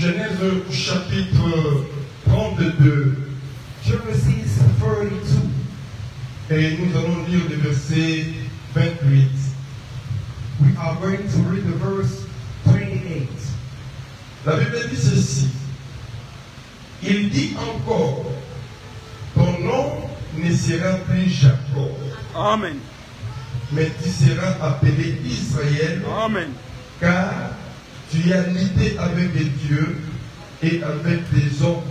Genèse chapitre 32. Genesis 32. Et nous allons lire le verset 28. We are going to read the verse 28. La Bible dit ceci. Il dit encore, ton nom ne sera plus Jacob. Amen. Mais tu seras appelé Israël. Amen. Car tu as lutté avec des dieux et avec des hommes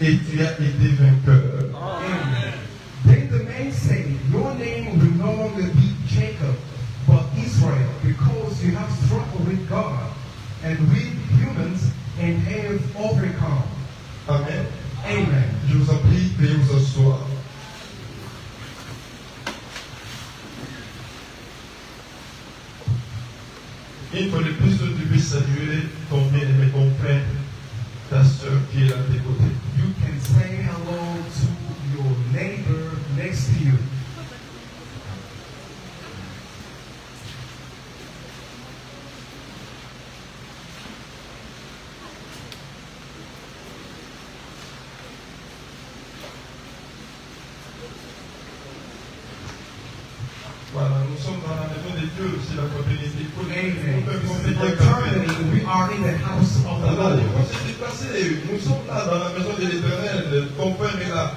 et tu as été vainqueur. Amen. Then the man said, your name will no longer be Jacob, but Israel, because you have struggled with God and with humans and have overcome. Amen. Amen. Je vous en prie, veuillez vous asseoir. Une fois de plus, tu peux saluer ton bien-aimé, ton frère, ta soeur qui est à tes côtés. You can say hello to your neighbor next to you. Voilà, nous sommes dans la maison de Dieu, c'est la communauté. Amen. For eternity, we are in the house of the Alors, Lord. on s'est déplacé, nous sommes là dans la maison de l'Éternel, ton frère est là.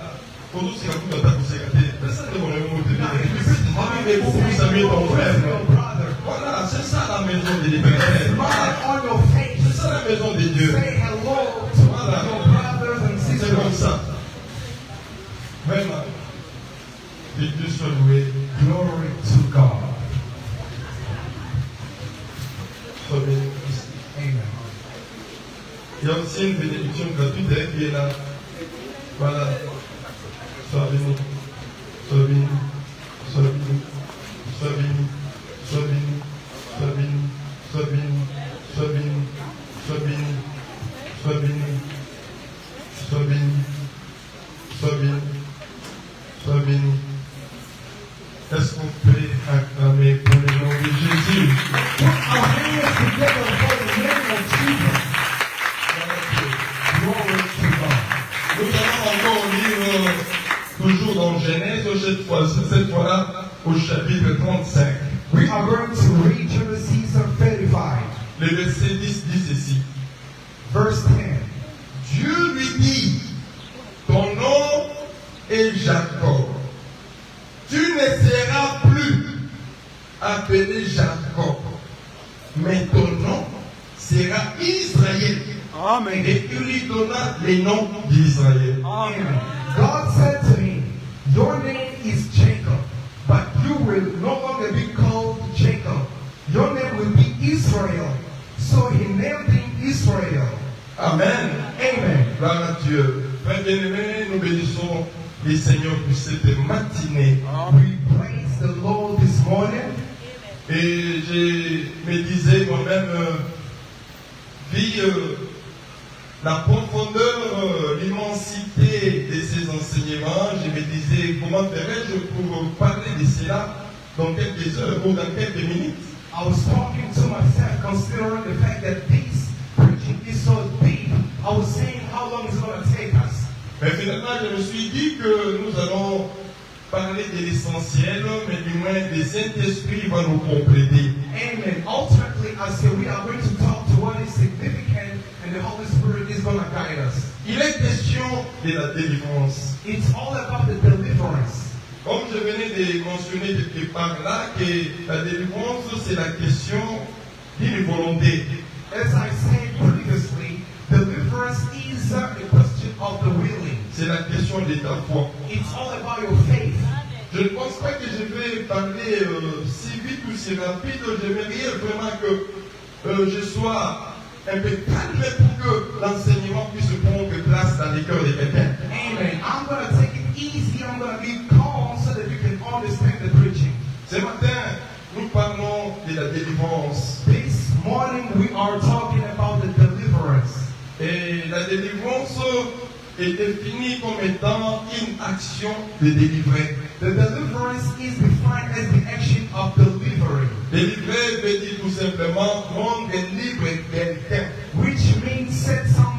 Pour nous, c'est la coupe d'attaque où c'est gâté. Personne ne va me motiver. Vous saluer ton frère. Voilà, c'est ça la maison de l'Éternel. C'est ça la maison de Dieu. Say hello to your brothers and C'est sisters. comme ça. Vraiment. Que Dieu soit loué. Glory to God. Sois béni. Amen. Il y a aussi une bénédiction gratuite qui est là. Voilà. Sois béni. Sois béni. Sois béni. Sois béni. Sois béni. Sois béni. Sois béni. Sois béni. Sois béni. Sois béni. Sois béni. Sois béni. Sois béni. Est-ce qu'on peut acclamer pour le nom de Jésus? Put our hands together for the name of Jesus. Glory to God. Nous allons encore lire toujours dans Genèse, cette fois-là au chapitre 35. We are going to read Genesis 35, Le verset 10 dit ceci. verse 10. Dieu lui dit, ton nom est Jacob. Tu ne seras plus appelé Jacob, mais ton nom sera Israël. Amen. Et il lui donna le nom d'Israël. Amen. God said to him, your name is Jacob, but you will no longer be called Jacob. Your name will be Israel. So he named him Israel. Amen. Amen. Gloire à Dieu. Frères bien-aimés, nous bénissons les Seigneurs pour cette matinée. We praise the Lord this morning. Et je me disais moi-même, la profondeur, l'immensité de ces enseignements, je me disais, comment ferais-je pour parler de cela dans quelques heures ou dans quelques minutes? I was talking to myself, considering the fact that this preaching is so deep. I was saying, how long is it going to take us? Mais finalement, je me suis dit que nous allons parler de l'essentiel, mais du moins des Saint-Esprit va nous compléter. Amen. Ultimately, I said we are going to talk to what is significant, and the Holy Spirit is going to guide us. Il est question de la délivrance. It's all about the deliverance. Comme je venais de mentionner quelque part là, que la délivrance, c'est la question d'une volonté. As I said previously, deliverance is a question of the willing. C'est la question de ta foi. It's all about your faith. Je ne pense pas que je vais parler si vite ou si rapide. J'aimerais vraiment que je sois un peu calme pour que l'enseignement puisse prendre place dans les cœurs des chrétiens. Amen. I'm going to take it easy. I'm going to be calm so that you can understand the preaching. Ce matin, nous parlons de la délivrance. This morning we are talking about the deliverance. Et la délivrance est définie comme étant une action de délivrer. The deliverance is defined as the action of delivering, Délivrer veut dire tout simplement rendre libre quelqu'un. which means set someone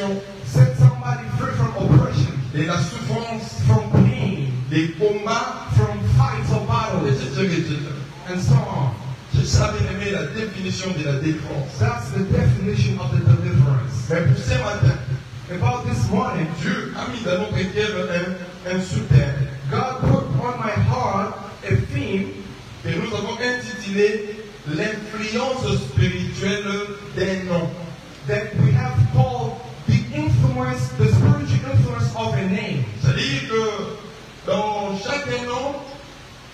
l'oppression, set somebody free from oppression, de la souffrance, from pain, des combats, from fights or battles, etc. and so on. C'est ça, bien aimé, la définition de la défense. That's the definition of the deliverance. Mais pour ce matin, About this morning, Dieu a mis dans notre cœur un sous-thème God put on my heart a theme que nous avons intitulé l'influence spirituelle d'un nom. that we have called the influence, the spiritual influence of a name. C'est-à-dire que dans chaque nom,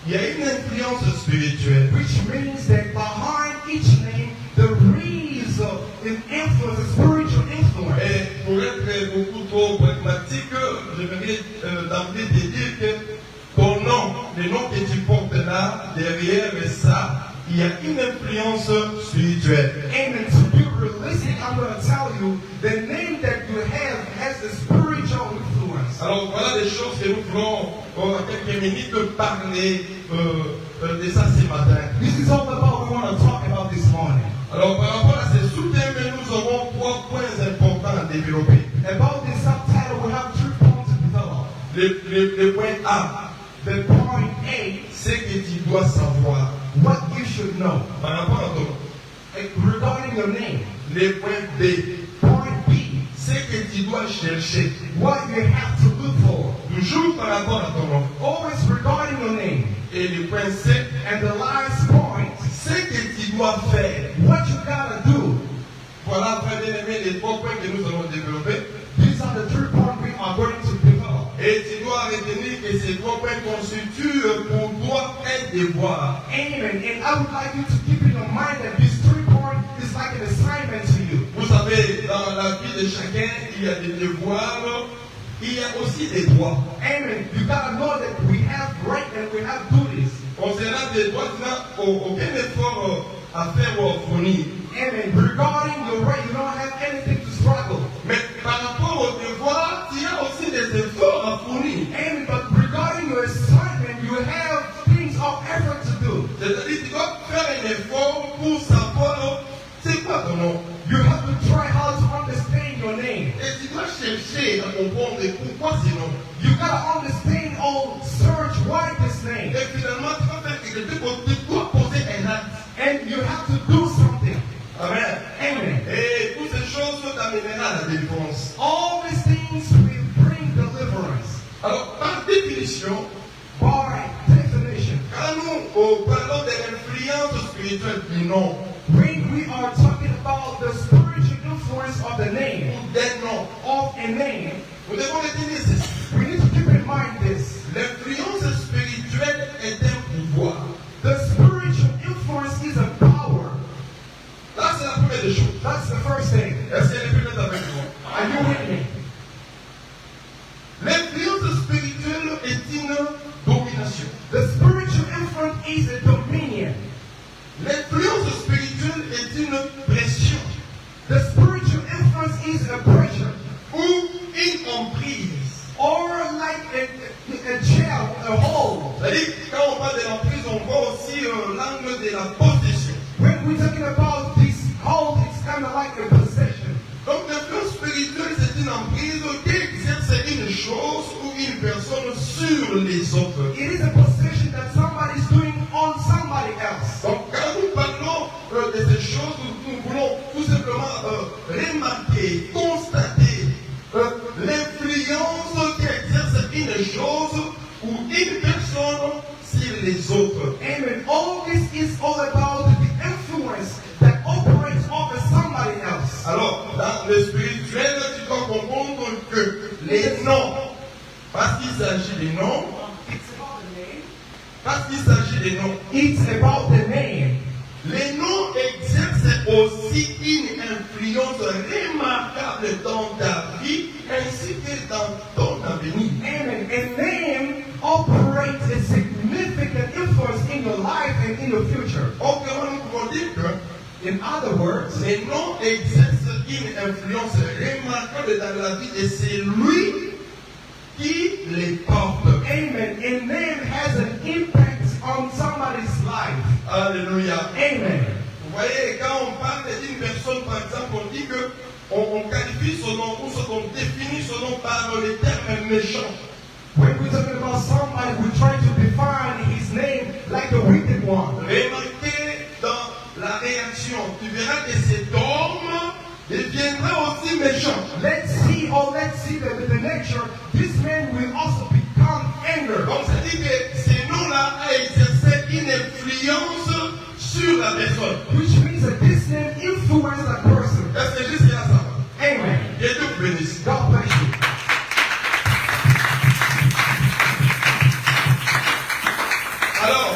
il y a une influence spirituelle. Which means that behind each name, there is an influence, a spiritual influence. Et pour être beaucoup trop pragmatique, j'aimerais d'emblée te dire que ton nom, le nom que tu portes là, derrière ça, il y a une influence spirituelle. Amen. To be realistic, I'm going to tell you the name that you have has a spiritual influence. Alors voilà des choses que nous ferons en quelques minutes parler de ça ce matin. This is all about we want to talk about this morning. Alors par rapport à ces sous-thèmes, nous aurons 3 points importants à développer. About this subtitle, we have 3 points to develop. Le point A, The point A, c'est que tu dois savoir what you should know par rapport à ton nom. regarding your name. Le point B, Point B, c'est que tu dois chercher what you have to look for. toujours par rapport à ton nom. Always regarding your name. Et le point C, And the last point, c'est que tu dois faire. what you gotta do. Voilà, frère bien-aimé, les 3 points que nous allons développer. These are the 3 points we are going to develop. Et tu dois retenir que ces 3 points constituent pour toi un devoir. Amen. And I would like you to keep in your mind that these 3 points is like an assignment to you. Vous savez, dans la vie de chacun, il y a des devoirs, il y a aussi des droits. Amen. You gotta know that we have right and we have duties. Concernant des droits, tu n'as aucun effort à faire ou à fournir. Amen. Regarding your right, you don't have anything to struggle. Mais par rapport aux devoirs, tu as aussi des efforts à fournir. Amen. But regarding your assignment, you have things of effort to do. C'est-à-dire que tu dois faire un effort pour savoir c'est quoi ton nom. You have to try hard to understand your name. Et tu dois chercher à comprendre pourquoi ce nom. You gotta understand or search why this name. Et finalement, tu vas faire quelque chose, tu dois poser un acte. And you have to do something. Amen. Amen. Et toutes ces choses t'amèneront à la délivrance. All these things will bring deliverance. Alors, par définition, By definition, quand nous parlons de l'influence spirituelle du nom, when we are talking about the spiritual influence of the name, ou d'un nom, of a name, nous devons retenir ceci. we need to keep in mind this. L'influence spirituelle est un pouvoir. The spiritual influence is a power. Là, c'est la première des choses. That's the first thing. Est-ce qu'elle est peut-être avec moi? Are you with me? L'influence spirituelle est une domination. The spiritual influence is a dominion. L'influence spirituelle est une pression The spiritual influence is a pressure. ou une emprise. Or like a jail, a hole. C'est-à-dire, quand on parle de l'emprise, on voit aussi l'angle de la possession. When we're talking about this hole, it's kind of like a possession. Donc, l'influence spirituelle, c'est une emprise qui exerce une chose ou une personne sur les autres. It is a possession that somebody's doing on somebody else. Donc, quand nous parlons de ces choses, nous voulons tout simplement remarquer, constater l'influence qu'exerce une chose ou une personne sur les autres. Amen. All this is all about the influence that operates over somebody else. Alors, dans le spirituel, tu dois comprendre que les noms, parce qu'il s'agit des noms, It's about the name. parce qu'il s'agit des noms, It's about the name. les noms exercent aussi une influence remarquable dans ta vie ainsi que dans ton avenir. Amen. A name operates a significant influence in your life and in your future. Autrement, nous pouvons dire que In other words, les noms exercent une influence remarquable dans la vie de celui qui les porte. amen, a name has an impact on somebody's life. Alléluia. Amen. Vous voyez, quand on parle d'une personne, par exemple, on dit que on qualifie son nom, ou ce qu'on définit son nom par les termes méchants. When we're talking about somebody, we try to define his name like the wicked one. Remarquez dans la réaction, tu verras que cet homme deviendra aussi méchant. Let's see the nature. This man will also become angry. Donc ça dit que ce nom-là a exercé une influence sur la personne. Which means that this name influenced that person. Est-ce que jusqu'à là ça va? Amen. Dieu te bénisse. God bless you. Alors,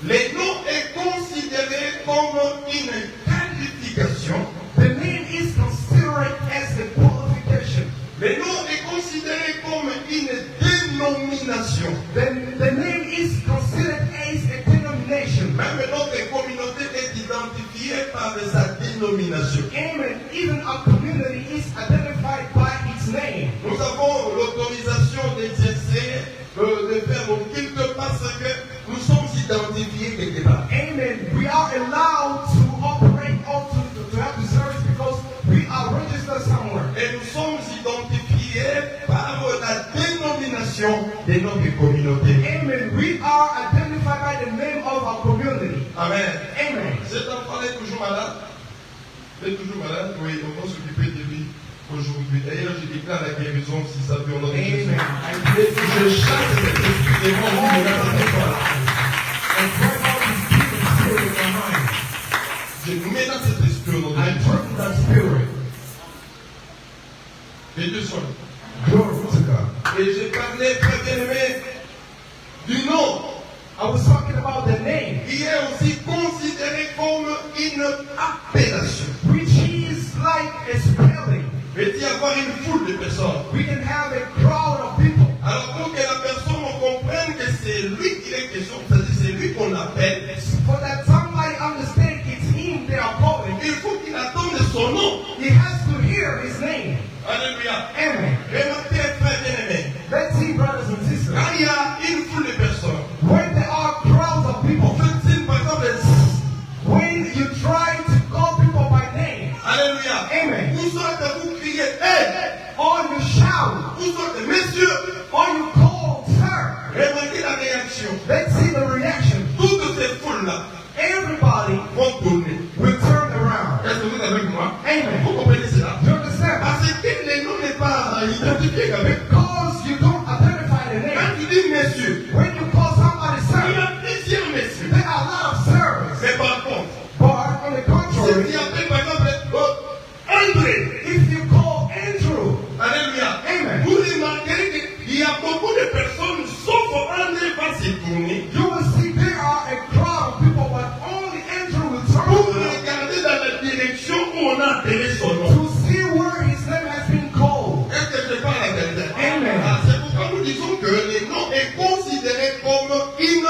le nom est considéré comme une qualification. The name is considered as a qualification. Le nom est considéré comme une dénomination. The name is considered as a denomination. Même notre communauté est identifiée par sa dénomination. Amen. Even our community is identified by its name. Nous avons l'autorisation d'exercer, de faire nos cultes parce que nous sommes identifiés quelque part. Amen. We are allowed to operate or to have the service because we are registered somewhere. Et nous sommes identifiés par la dénomination de notre communauté. Amen. We are identified by the name of our community. Amen. Amen. Cet enfant est toujours malade. Il est toujours malade. Oui, on va s'occuper de lui aujourd'hui. D'ailleurs, je déclare la guérison si ça veut en nom de Jésus. Amen. Je chasse cet esprit démon au nom de Jésus. And break all these demons spirit in my mind. Je menace cet esprit au nom de I Jésus. break that spirit. Et Dieu soit là. Glory to God. Et j'ai parlé, très bien aimé, du nom, I was talking about the name, qui est aussi considéré comme une appellation. which is like a spelling. Peut-il y avoir une foule de personnes? We can have a crowd of people. Alors pour que la personne comprenne que c'est lui qui est question, c'est-à-dire c'est lui qu'on appelle, For that somebody understand it's him they are calling. il faut qu'il attende son nom. He has to hear his name. Alléluia. Amen. Remarquez, frère bien-aimé, Let's see, brothers and sisters. quand il y a une foule de personnes, When there are crowds of on people, fait signe par exemple, when you try to call people by name, Alléluia. Amen. Ou soit que vous criez, hey, or you shout, ou soit que messieurs, or you call sir, remarquez la réaction. let's see the reaction. Toutes ces foules-là Everybody vont tourner. will turn around. Est-ce que vous êtes avec moi? Amen. Vous comprenez cela? You understand? Parce que le nom n'est pas identifié avec. Because you don't identify the Quand name. tu dis messieurs, When you call somebody il y sir, a plusieurs messieurs. there are a lot of sirs. Mais par contre, But on the si contrary, tu appelles par exemple André, if you call Andrew, Alléluia, Amen. vous remarquerez qu'il y a beaucoup de personnes, sauf André va se tourner you will see there are a crowd of people, but only Andrew will turn pour around regarder dans la direction où on a appelé son nom. to see where his name has been called. Est-ce que je parle à quelqu'un? Amen. Ah, c'est pourquoi nous disons que le nom est considéré comme une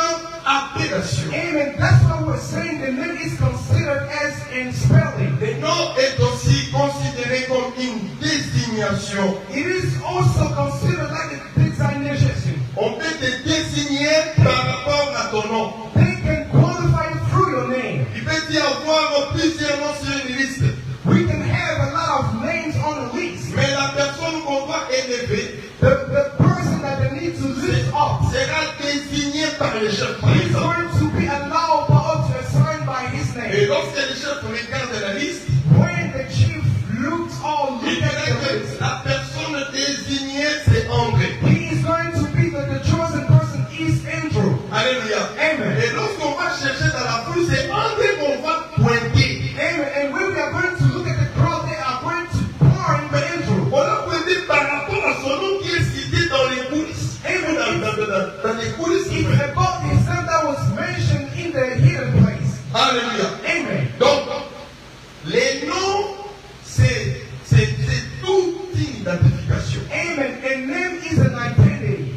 appellation. Amen. That's why we're saying the name is considered as in spelling. Le nom est aussi considéré comme une désignation. It is also considered like a designation. On peut te désigner par rapport à ton nom. They can qualify you through your name. Il peut y avoir plusieurs noms sur une liste. We can have a lot of names on the list. Mais la personne qu'on va élever The person that they need to lift up sera désignée par le chef, par is exemple. going to be allowed or to assign by his Et name. lorsque le chef regarde la liste, When the chief looks or il looks at verra the que list, la personne désignée, c'est André. he is going to be the chosen person is Andrew. Alléluia. Amen. Et lorsqu'on va chercher dans la foule, c'est André qu'on va pointer. Amen. And when we are going to look at the crowd, they are going to point by Andrew. On a pointé par rapport à son nom qui est cité dans les coulisses. Amen. Dans les coulisses. It's about his name that was mentioned in the hidden place. Alléluia. Amen. Donc, les noms, c'est toute une identification. Amen. A name is an identity.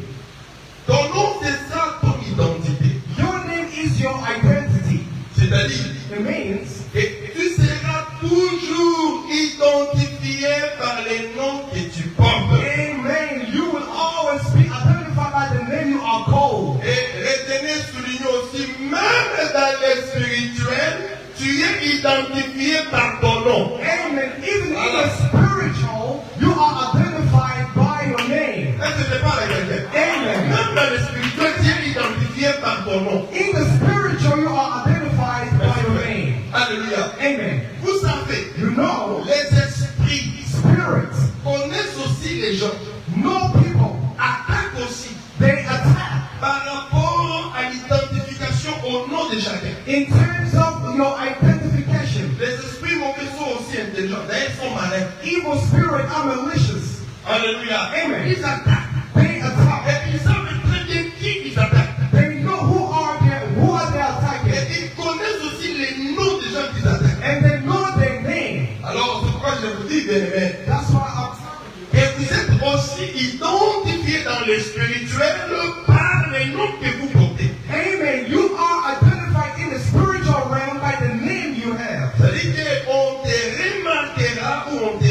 Ton nom, c'est ça ton identité. Your name is your identity. C'est-à-dire It means que tu seras toujours identifié par les noms que tu portes. amen. You will always be identified by the name you are called. Et retenez, soulignez aussi, même dans les spirituels, tu es identifié par ton nom. Amen. Amen. Even in the spiritual, you are identified by your name. Est-ce que je parle à quelqu'un? Amen. Même dans le spirituel, tu es identifié par ton nom. In the spiritual, you are identified by your name. Alléluia. Amen. Vous savez, You know, les esprits spirits connaissent aussi les gens, know people. attaquent aussi They attack par rapport à l'identification au nom de chacun. in terms of your identification. Les esprits mauvais sont aussi intelligents, d'ailleurs ils sont malins. Evil spirit are malicious. Alléluia. Amen. Ils attaquent. They attack. Et ils savent très bien qui ils attaquent. They know who are they attacking. Et ils connaissent aussi les noms des gens qu'ils attaquent. And they know their name. Alors c'est pourquoi je vous dis, bien aimé, That's why I'm et vous êtes aussi identifiés dans le spirituel par les noms que vous portez. Amen. You are identified in the spiritual realm by the name you have. C'est-à-dire qu'on te remarquera ou on te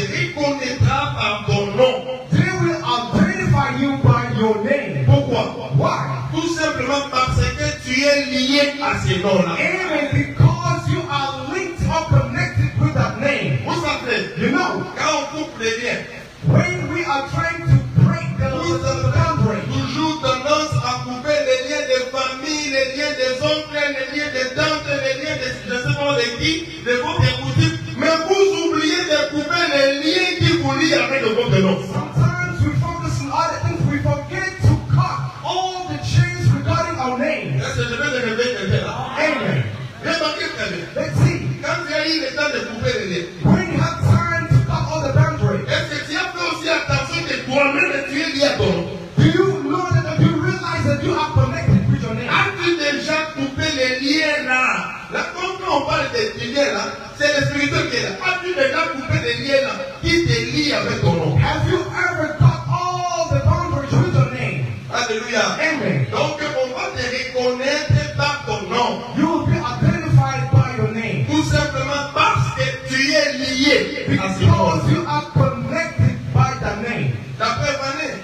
reconnaîtra par ton nom. They will identify you by your name. Pourquoi? Why? Tout simplement parce que tu es lié à ces noms-là. Amen. Because you are linked or connected with that name. Vous savez, You know, quand on coupe les liens, when we are trying to break the boundary, toujours tendance à couper les liens de famille, les liens des oncles, les liens des tantes, les liens de je ne sais pas de qui, de votre coutume, mais vous oubliez de couper les liens qui vous lient avec le votre nom. sometimes we focus on other things. We forget to cut all the chains regarding our name. Est-ce que je vais te réveiller quelqu'un là? Amen. Remarquez très bien. Let's see. Quand tu as eu le temps de couper les liens, When you have time to cut all the boundaries, est-ce que tu as fait aussi attention que toi-même tu es lié à ton nom? do you know that you realize that you are connected with your name? As-tu déjà coupé les liens là? Là, quand on parle des liens là, c'est le spirituel qui est là. As-tu déjà coupé les liens là qui te lient avec ton nom? Have you ever cut all the boundaries with your name? Alléluia. Amen. Donc on va te reconnaître par ton nom. You will be identified by your name Tout simplement parce que tu es lié à ce nom. because you are connected by the name. D'après Vanessa,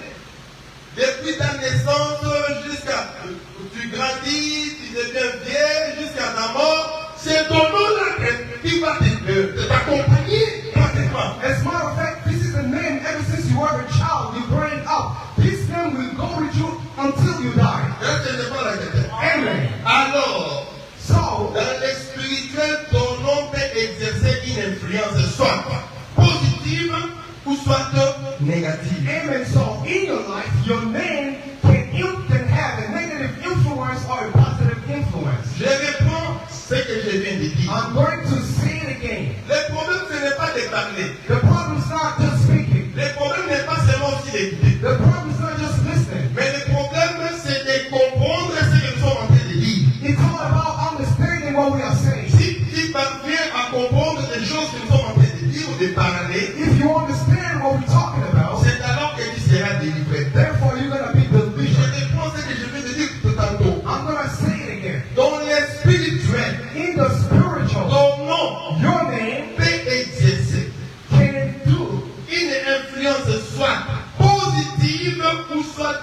depuis ta naissance jusqu'à tu grandis, tu deviens vieille, jusqu'à ta mort, c'est ton nom là qui va t'accompagner pratiquement. As a matter of fact, this is the name ever since you were a child, you growing up. This name will go with you until you die. Est-ce que je parle à quelqu'un? Amen. Alors, So, dans le spirituel, ton nom peut exercer une influence soit positive ou soit négative. amen. So, in your life, your name can have a negative influence or a positive influence. Je reprends ce que je viens de dire. I'm going to say it again. Le problème, ce n'est pas de parler. The problem is not just speaking. Le problème n'est pas seulement aussi d'écouter. The problem is not just listening. Mais le problème, c'est de comprendre ce que nous sommes en train de dire. It's all about understanding what we are saying. Si tu parviens à comprendre des choses que nous sommes en train de dire ou de parler, If you understand what we're talking about, c'est alors que tu seras délivré. therefore you're going to be Je delivered. reprends ce que je viens de dire tout tantôt. I'm going to say it again. Dans le spirituel, In the spiritual, ton nom your name peut exercer can do une influence soit positive ou soit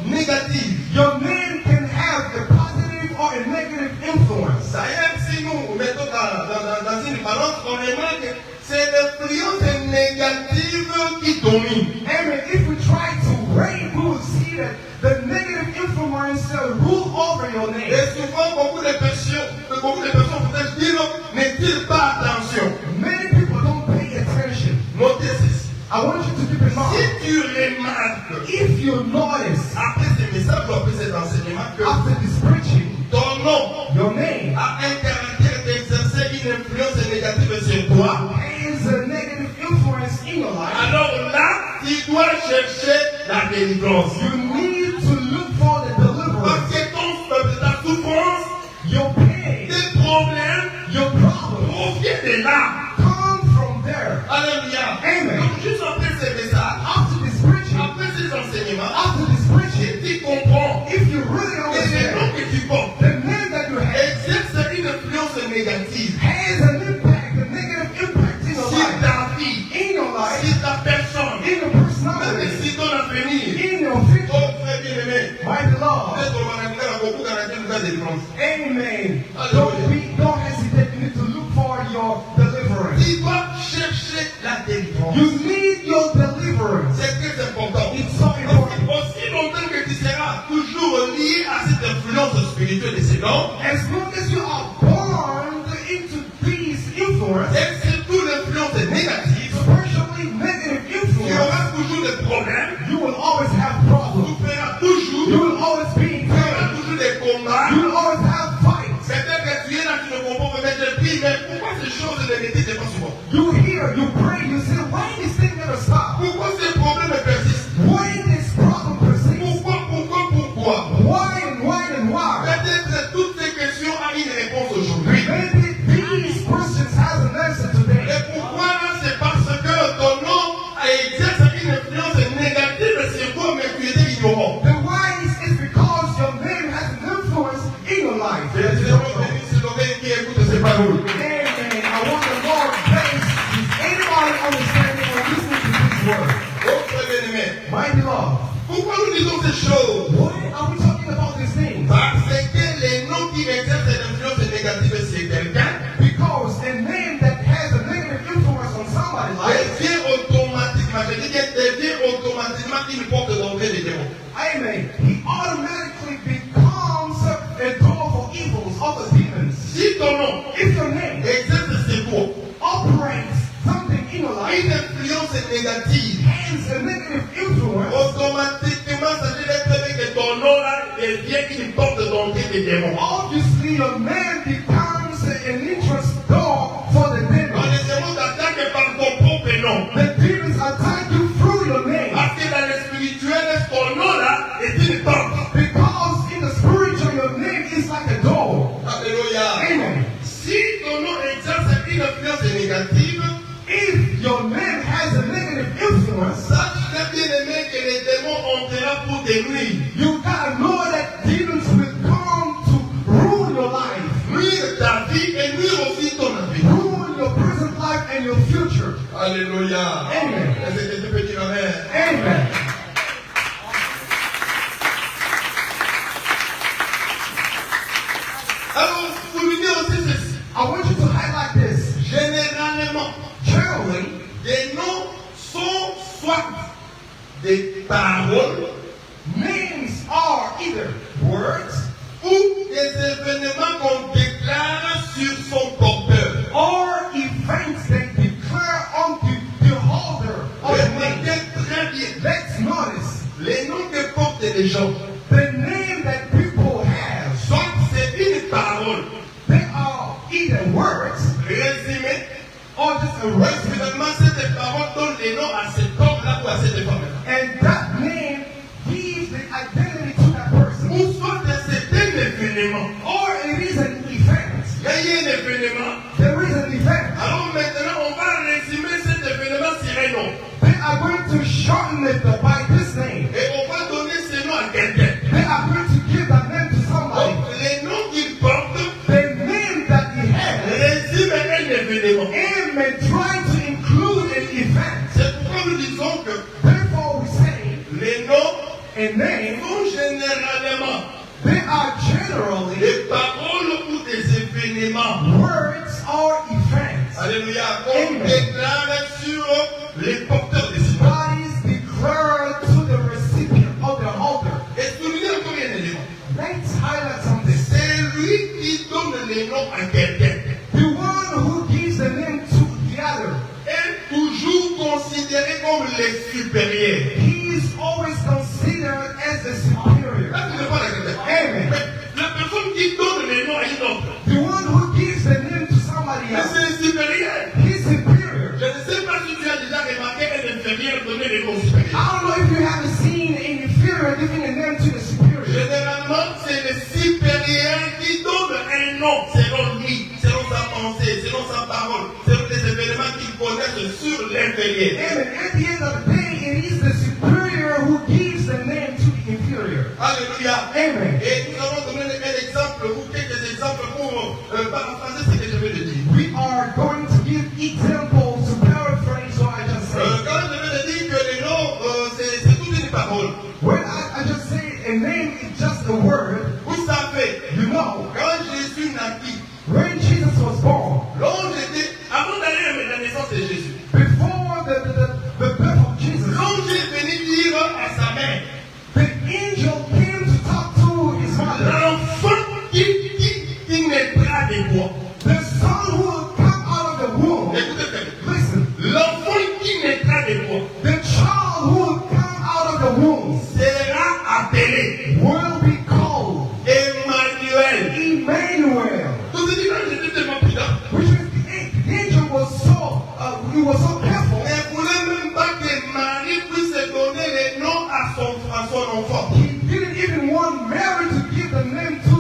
négative. Your name can have a positive or a negative influence. D'ailleurs, si nous mettons dans une balance, on remarque que c'est l'influence négative qui domine. Amen. If we try to rate, we will see that the negative influence rule over your name. Et souvent, beaucoup de personnes peut-être disent, ne-t-il pas attention? Many people don't pay attention. Notez ceci. I want you to keep in mind. Si tu remarques, If you notice après ce message ou après cet enseignement, que after this preaching, ton nom your name a un caractère d'exercer une influence négative sur toi, has a negative influence in your life, alors là, tu dois chercher la délivrance. you need to look for the Parce deliverance. que ta souffrance, Your pain, tes problèmes, your problem proviennent de là. come from there. Alléluia. Amen. Donc, juste après ce message, After this preaching, après ces enseignements, after this preaching, si tu comprends if you really que les noms understand, que tu portes the name that you have exercent une influence négative has an impact, a negative impact in your sur life, ta vie, in your life, sur ta personne, in your même personality, sur ton avenir. in your future. Oh, frère bien-aimé, My Lord. peut-être qu'on va arriver à beaucoup garantir une délivrance. Amen. Hallelujah. Don't hesitate. You need to look for your deliverance. Tu dois chercher You need your deliverance. C'est très important. It's so important. Aussi longtemps que tu seras toujours lié à cette influence spirituelle de ces dons, As long as you are born into these influence, et surtout l'influence négative, especially negative tu influence, auras toujours des problèmes, you will always have tu problems. feras toujours, You will always be in tu auras pain. toujours des combats. You will always have fights. Peut-être que tu es là, tu ne comprends pas, mais je prie, mais pourquoi ces choses ne répètent pas souvent? You hear, you pray, you say, why this thing never stop? Pourquoi ces problèmes persistent? Why this problem persists? Pourquoi? Why and why? Peut-être toutes ces questions ont une réponse aujourd'hui. Maybe these questions has an answer today. Et pourquoi là? C'est parce que ton nom exerce une influence négative sur toi, mais tu étais ignorant. The why is because your name has an influence in your life. C'est l'oreille qui écoute ces paroles. Amen. I want the Lord bless. Is anybody understanding or listening to these words? Oh, très bien aimé. My beloved, Pourquoi nous disons ces choses? why are we talking about these things? Parce que les noms qui exercent une influence négative sur quelqu'un Because a name that has a negative influence on somebody's life, devient automatiquement, je dis bien, devient automatiquement une porte d'entrée des démons. amen, he automatically becomes a door for evils of the demons. Si ton nom If your name exerce sur toi operates something in your life, une influence négative, has a negative influence, automatiquement, ça veut dire que ton nom là devient une porte d'entrée des démons. obviously your name becomes an entrance door for the Quand demons. les démons t'attaquent par ton propre nom, The demons attack you through your name. parce que dans le spirituel, ton nom là est une porte. Because in the spiritual, your name is like a door. Alléluia. Amen. Si ton nom exerce une influence négative, If your name has a negative influence, sache très bien aimé que les démons entreront pour te nuire. you gotta know that demons will come to ruin your life, Nuire ta vie et nuire aussi ton avenir. ruin your present life and your future. Alléluia. Amen. Est-ce que tu peux dire amen? Amen. Alors, soulignez aussi ceci. I want you to highlight this. Généralement, Generally, des noms sont soit des paroles names are either words ou des événements qu'on déclare sur son porteur. or events that declare unto the holder of the name. Remarquez très bien Let's notice les noms que portent les gens. the name that people have. Soit c'est une parole They are either words résumée, or just a ou resume. finalement cette parole donne les noms à cet homme-là ou à cette femme-là. And that name gives the identity to that person. Ou soit c'est un événement. Or it is an event. Il y a eu un événement. There is an event. Alors maintenant, on va résumer cet événement sur un nom. They are going to shorten it by this name. Et on va donner ce nom à quelqu'un. They are going to give that name to somebody. Donc, les noms qu'il porte The name that he has, résument un événement. and may try to include an event. C'est pourquoi nous disons que Therefore, we say les noms a name. sont généralement They are generally des paroles ou des événements. words or events. Alléluia. On Amen. déclare sur les porteurs de ces That is declared to the recipient of the holder. Et soulignez encore un élément. Let's highlight something. C'est lui qui donne les noms à quelqu'un. The one who gives the name to the other, Est toujours considéré comme les supérieurs. he is always considered as the superior. Là, tu ne pas la quelqu'un. Amen. Mais la personne qui donne les noms à une autre, The one who gives the name to somebody mais else, c'est le supérieur. he's superior. Je ne sais pas si tu as déjà remarqué un inférieur donner les noms supérieurs. I don't know if you have seen an inferior giving a name to the superior. Généralement, c'est le supérieur qui donne un nom selon lui, selon sa pensée, selon sa parole, selon les événements qu'il connaît sur l'inférieur. Amen. At the end of the day, it is the superior who gives the name to the inferior. Alléluia. Amen. Et nous allons donner un exemple ou quelques exemples pour paraphraser ce que je vais te dire. We are going to give examples to paraphrase what I just said. Quand je vais te dire que les noms, c'est toute une parole. When I just say a name is just a word, Vous savez, you know, quand Jésus naquit, when Jesus was born, l'ange était, avant d'aller à la naissance de Jésus, before the he was so careful. Il ne voulait même pas que Marie puisse donner les noms à son enfant. He didn't even want Mary to give the name to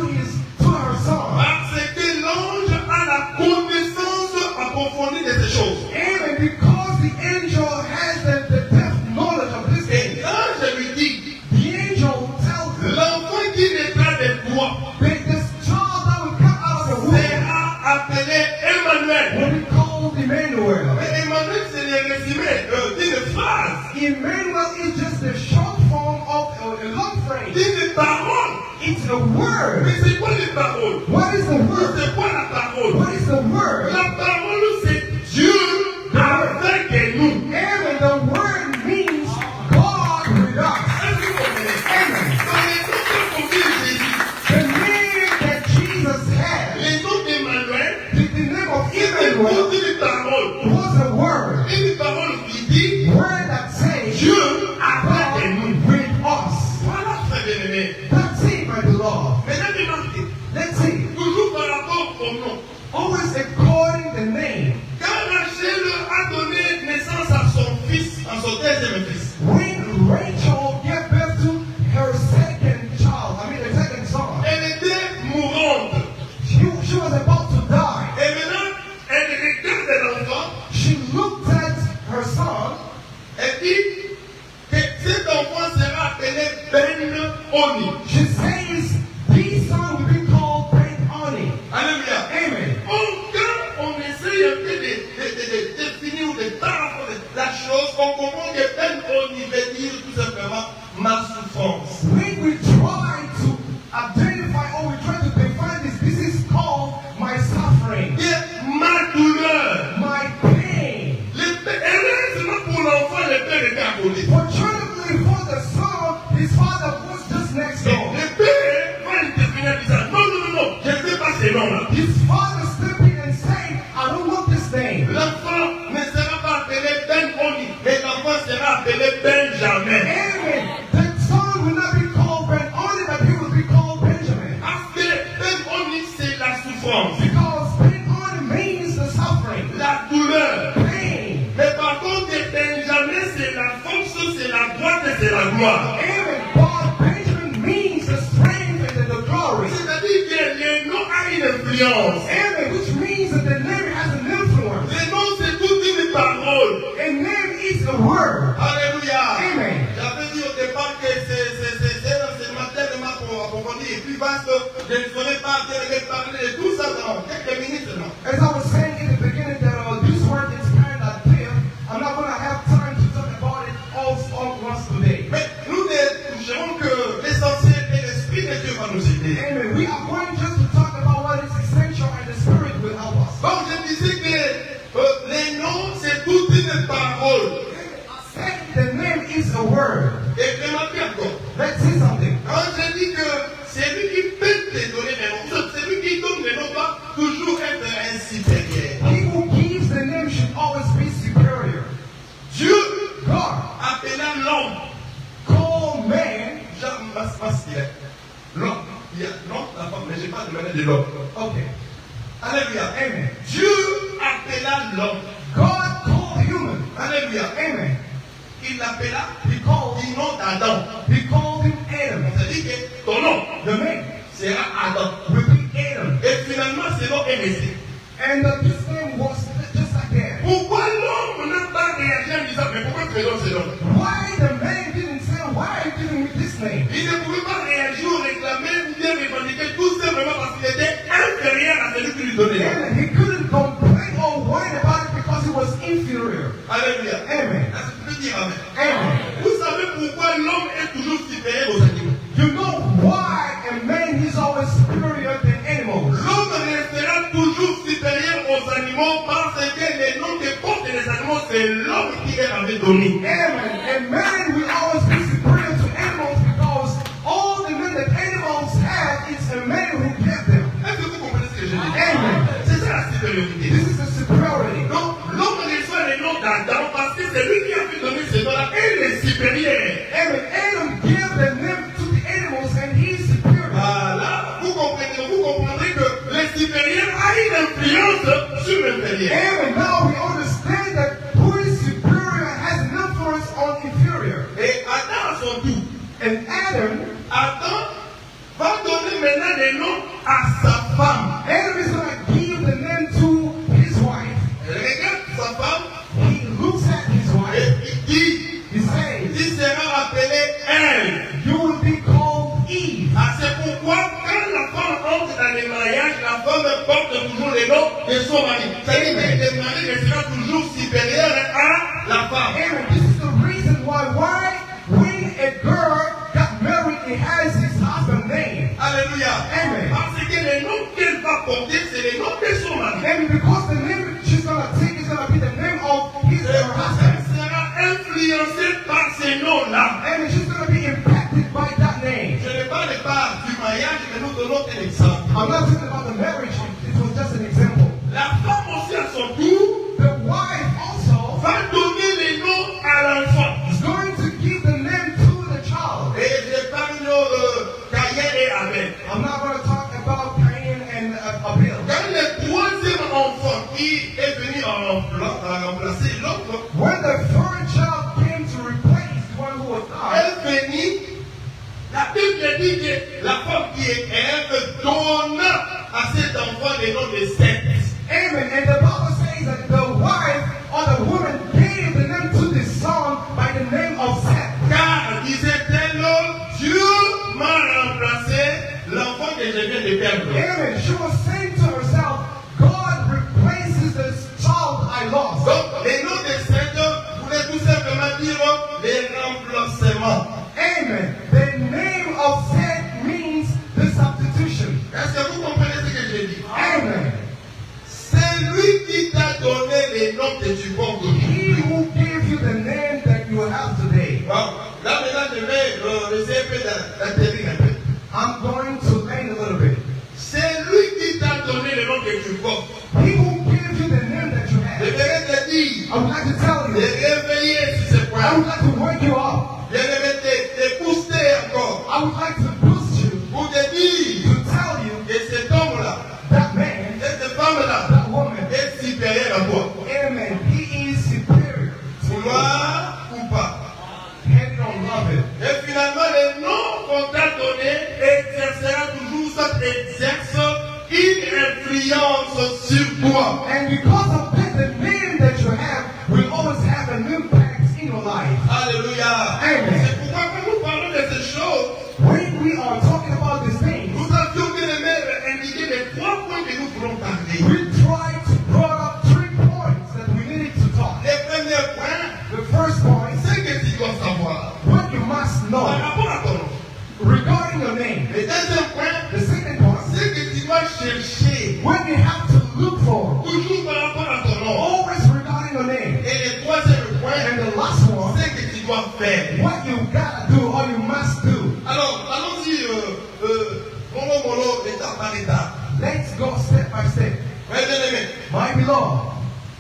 her son. Parce que l'ange a la connaissance approfondie de ces choses. Amen. Because the angel has the depth knowledge of this Et thing. l'ange lui dit, The angel tells him l'enfant qui naîtra de toi that this child that will come out of the womb sera appelé Emmanuel. will be called Emmanuel. Mais Emmanuel, c'est le résumé d'une phrase, Emmanuel is just the short form of a long phrase. d'une parole. It's a word. Mais c'est quoi les paroles? What is the word? C'est quoi la parole? What is the word? La parole, c'est Dieu avec nous. Amen. The word means God with us. Est-ce que vous comprenez? Amen. Dans les noms qu'on dit Jésus, The name that Jesus had, les noms d'Emmanuel, the name of c'est Emmanuel, une parole. was a word. Une parole qui dit Word that says Dieu avec nous. God with us. Voilà, très bien aimé. That's it, my beloved. Mesdames et messieurs, Let's see. toujours par rapport au nom. Always according the name. Quand Rachel a donné naissance à son fils, à son deuxième fils, When Rachel gave birth to her second child, her second son, elle était mourante. she was about to die. Et maintenant, elle regarde l'enfant She looked at her son et dit que cet enfant sera appelé Ben-Oni. She says, this son will be called Ben-Oni. Alléluia. Amen. Quand on essaye un peu de définir ou de parler la chose, on comprend que Ben-Oni veut dire tout simplement ma souffrance. When we try to identify or we try to define this is called my suffering, Et ma douleur. my pain. Heureusement pour l'enfant, le père était à côté. Fortunately for the son, his father was just next Et door. le père va intervenir en disant non, je ne veux pas ces noms-là. His father stepped in and said, I don't want this name. L'enfant ne sera pas appelé Ben-Oni, mais l'enfant sera appelé Benjamin. Amen. That son will not be called Ben-Oni, but he will be called Benjamin. Parce que Ben-Oni, c'est la souffrance, Because Ben-Oni means the suffering, la douleur. pain. Mais par contre, Benjamin, c'est la force, c'est la droite et c'est la gloire. Amen. But Benjamin means the strength and the glory. C'est-à-dire que le nom a une influence. Amen. Which means that the name has an influence. Le nom, c'est toute une parole. A name is a word. Alléluia. Amen. J'avais dit au départ que c'est un enseignement tellement approfondi et plus vaste. Je ne saurais pas parler de tout ça dans quelques minutes seulement. As I was saying in the beginning that this word is kind of clear. I'm not going to have time to talk about it all once today. Mais nous ne toucherons que l'essentiel et l'Esprit de Dieu va nous aider. Amen. We are going just to talk about what is essential and the Spirit will help us. Donc je disais que les noms, c'est toute une parole. Saying the name is a word. Et remarquez encore, Let's see something. quand je dis que c'est lui qui peut te donner les noms, c'est lui qui donne les noms doit toujours être un supérieur. He who gives the name should always be superior. Dieu God appela l'homme, called man. Jean masculin. L'homme, il y a l'homme, la femme, mais je n'ai pas demandé de l'homme. Okay. Alléluia. Amen. Dieu appela l'homme. God called human. Alléluia. Amen. Il l'appela He called du nom d'Adam. He called him Adam. C'est-à-dire que ton nom The name sera Adam. will be Adam. Et finalement, ce nom est resté. And this name was just like that. Pourquoi l'homme n'a pas réagi en disant, mais pourquoi tu me donnes ce nom? Why the man didn't say, why are you giving me this name? Il ne pouvait pas réagir ou réclamer ou bien revendiquer tout simplement parce qu'il était inférieur à celui qui lui donnait le nom. And he couldn't complain or whine about it because he was inferior. Alléluia. Amen. Est-ce que tu peux dire Amen? Amen. Vous savez pourquoi l'homme est toujours supérieur aux animaux? You know why a man is always superior than animals? L'homme restera toujours supérieur aux animaux parce que les noms que portent les animaux, c'est l'homme qui les avait donnés. Amen. A man will always be superior to animals because all the men that animals have is a man who gave them. Est-ce que vous comprenez ce que je dis? Amen. C'est ça la supériorité. This is the superiority. Donc, l'homme reçoit le nom d'Adam parce que c'est lui qui a pu donner ce nom-là et il est supérieur. Amen. Adam gave the name to the animals and he is superior. Voilà, vous comprendrez que le supérieur a une influence sur l'inférieur. Amen. Now we understand that femme porte toujours le nom de son mari. C'est-à-dire que le mari restera toujours supérieur à la femme. Amen. This is the reason why when a girl got married, it has his husband's name. Alléluia. Amen. Parce que le nom qu'elle va porter, c'est le nom de son mari. And because the name she's going to take is going to be the name of his or her husband. Elle sera influencée par ces noms-là. And she's going to be impacted by that name. Je ne parle pas du mariage, mais nous donnons un exemple. I'm not talking about the marriage. It was just an example. La femme aussi à son tour The wife also va donner les noms à l'enfant. is going to give the name to the child. Et je parle de Caïn et Abel. I'm not going to talk about Cain and Abel. Quand le troisième enfant qui est venu remplacer l'autre, When the third child came to replace the one who was died, elle venit, la Bible dit que la femme qui est Ève donna à cet enfant le nom de Seth. amen. And the Bible says that the wife or the woman gave the name to the son by the name of Seth. Car, disait-elle, Dieu m'a remplacé l'enfant que je viens de perdre. Amen. She was saying to herself, God replaces the child I lost. Donc, le nom de Seth voulait tout simplement dire le remplacement. Amen. The name of Seth means the substitution. Est-ce que vous comprenez ce que je dis? Amen. C'est lui qui t'a donné les noms que tu portes He aujourd'hui. who gave you the name that you have today. Bon, là maintenant je vais essayer un peu d'atterrir un peu. I'm going to land a little bit. C'est lui qui t'a donné le nom que tu portes. He who gave you the name that you Je have. vais te dire, I would like to tell de you. réveiller sur ce I point. would like to wake you up. Je vais te booster encore I would like to boost you pour te dire to tell you que cet homme-là, that man, cette femme-là, that woman, est supérieur à toi. amen, he is superior to you. Vouloir ou pas. Head don't love it. Et finalement, le nom qu'on t'a donné exercera toujours, ça exerce une influence sur toi. And because of that, the name that you have will always have an impact in your life. Alléluia. Amen. C'est pourquoi quand nous parlons de ces choses, When we are talking about these things, nous avions bien aimé indiquer les 3 points que nous voulons parler. we try to brought up 3 points that we needed to talk. Le premier point, The first point, c'est que tu dois savoir what you must know par rapport à ton nom. regarding your name. Le deuxième point, The second point, c'est que tu dois chercher what you have to look for, toujours par rapport à ton nom. always regarding your name. Et le troisième point, And the last one, c'est que tu dois faire. what you gotta do or you must do. Alors, allons-y, mollo, étape par étape. Let's go step by step. Ouais, bien aimé. My beloved,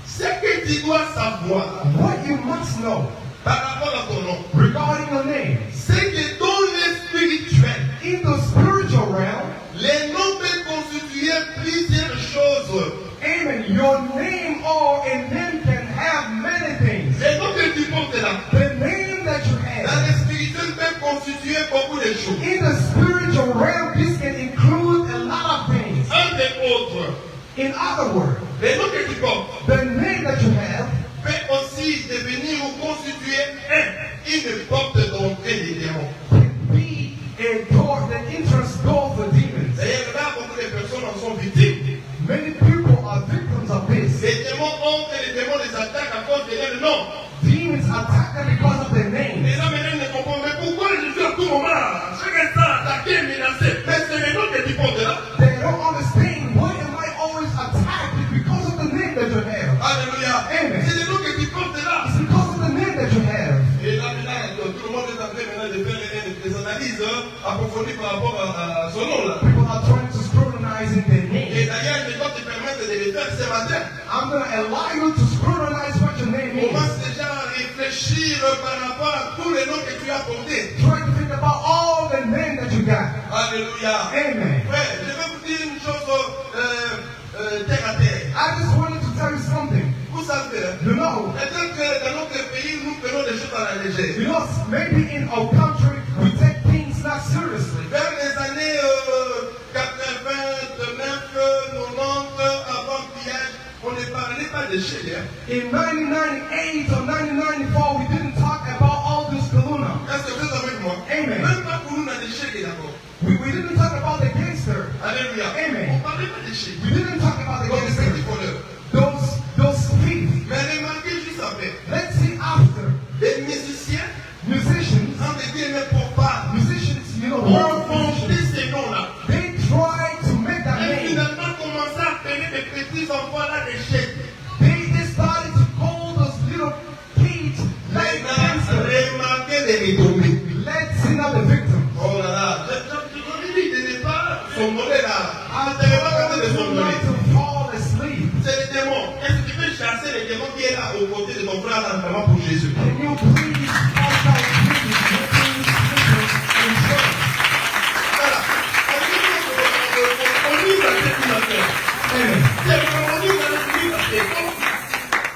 Ce que tu dois savoir what you must know par rapport à ton nom, regarding your name. c'est que dans le spirituel, In the spiritual realm, les noms peuvent constituer plusieurs choses. amen, your name or a name can have many things. Les noms que tu portes là, The name that you dans have, le spirituel, peuvent constituer beaucoup de choses. in the spiritual realm, this can include a lot of things. Un des autres, In other words, les noms que tu portes the name that you have peut aussi devenir ou constituer une porte d'entrée des démons. can be a door, the entrance door for demons. D'ailleurs, là, beaucoup de personnes en sont victimes. Many people are victims of this. Les démons entrent et les démons les attaquent à cause de leur nom. Demons attack them because of their name. Les hommes maintenant ne comprennent pas pourquoi je suis à tout moment. Chaque instant attaqué, menacé. Mais c'est le nom que tu portes là. They don't understand why am I always attacked. It's because of the name that you have. Alléluia. Amen. C'est le nom que tu portes là. It's because of the name that you have. Et là maintenant, tout le monde est en train maintenant de faire des analyses approfondies par rapport à son nom là. People are trying to scrutinize in their Et name. d'ailleurs, je dois te permettre de le faire ce matin. I'm going to allow you to scrutinize what your name On va is. déjà réfléchir par rapport à tous les noms que tu as portés. Try to think about all the name that you got. Alléluia. Amen. Ouais, je vais vous dire une chose terre à terre. I just wanted to tell you something. Vous savez, You know, peut-être que dans notre pays, nous prenons des choses à la légère. you know, maybe in our country we take things not seriously. Vers les années 89, 90, avant le pillage, on ne parlait pas de chez hein. In 1998 or 1994, we didn't talk about all this Kaluna. Est-ce que vous êtes avec moi? Amen. Même pas pour nous, on a des chèques d'abord. We didn't talk about the gangster. Alléluia. Amen. On parlait pas péchés. We didn't talk about the Donc, les petits gangsters. voleurs. Those thieves. Mais remarquez juste après. Let's see after. Les musiciens, Musicians, entre guillemets, pour pas, musicians, you know, ont world inventé musicians, ces noms-là. they try to make that Et name. finalement, commencé à appeler les petits enfants-là des chèques. They started to call those little kids like Maintenant, gangsters. remarquez les retombées. Let's see now the victims. Oh là là, je vous ai dit, il n'est pas somnolé là. I Vous n'avez pas told besoin de you somnoler. not to fall asleep. C'est les démons. Est-ce que tu peux chasser les démons qui est là aux côtés de ton frère là, vraiment pour Jésus? Can you please cast out demons, making sleepers in church? Voilà. On lit la tête du matin. Amen. C'est vraiment on lit la tête du matin.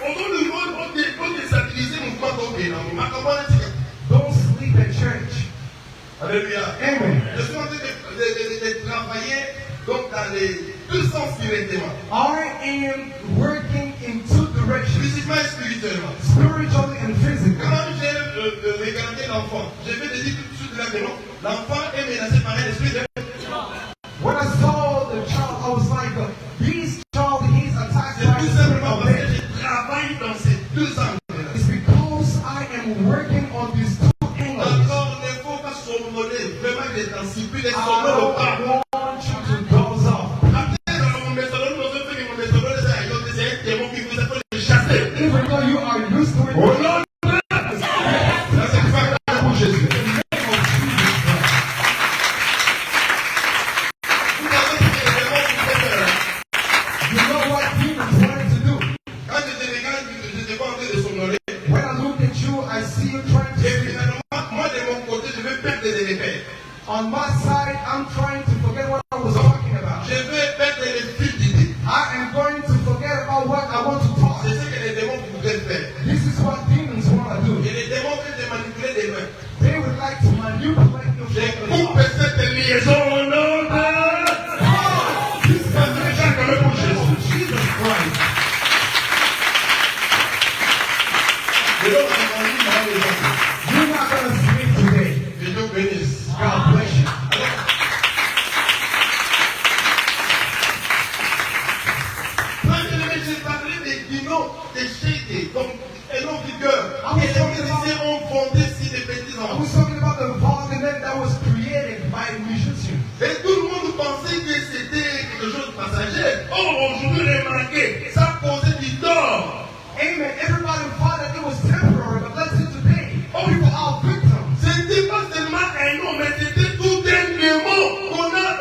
On déstabilise le mouvement donc là. Don't sleep at church. Alléluia. Amen. Je suis en train de travailler donc dans les deux sens directement. I am working in two directions, Physiquement et spirituellement. spiritually and physically. Quand j'ai regardé l'enfant, je vais te dire tout de suite là que non, l'enfant est menacé par un esprit de... When I saw the child, I was like, this child, he's attacked C'est by tout the spirit simplement of parce que death. je travaille dans ces deux angles. It's because I am working on these two angles. Encore, il ne faut pas somnoler. Vraiment, il est sensible, il est I somnolé pas. don't want you to doze off. Après, dans mon méthodologie, nous avons fait que mon méthodologie, c'est un démon qui vous appelle le chasser. Even though you are used to it, Au nom de ça, c'est pas pour Jésus. Vous savez ce que les démons vous font faire. you know what demons wanted to do. Quand je te regarde, je te vois en train de somnoler. When I look at you, I see you trying to Et sleep. finalement, moi de mon côté, je vais perdre des repères. On my side, I'm trying to forget what I was talking about. Je vais perdre les fils d'idées. I am going to forget about what I want to talk. C'est ce que les démons voudraient faire. This is what demons want to do. Et les démons veulent te manipuler des mains. They would like to manipulate your Je fingers. coupe cette liaison au nom de... This Ça me regarde quand même pour Jésus. Jesus Christ. Et donc, on dit dans les autres. You're not going to sleep today. Que Dieu bénisse. God bless you. J'ai parlé des dinos, des shakes, donc un nom vigueur. Et les musiciens ont fondé sur des petits I enfants. was talking about the violin that was created by musicians. Et tout le monde pensait que c'était quelque chose de passager. Oh, aujourd'hui, remarquez, ça causait du tort. Amen. Everybody thought that it was temporary, but let's see today. People are victims. C'était pas seulement un nom, mais c'était tout un démon qu'on a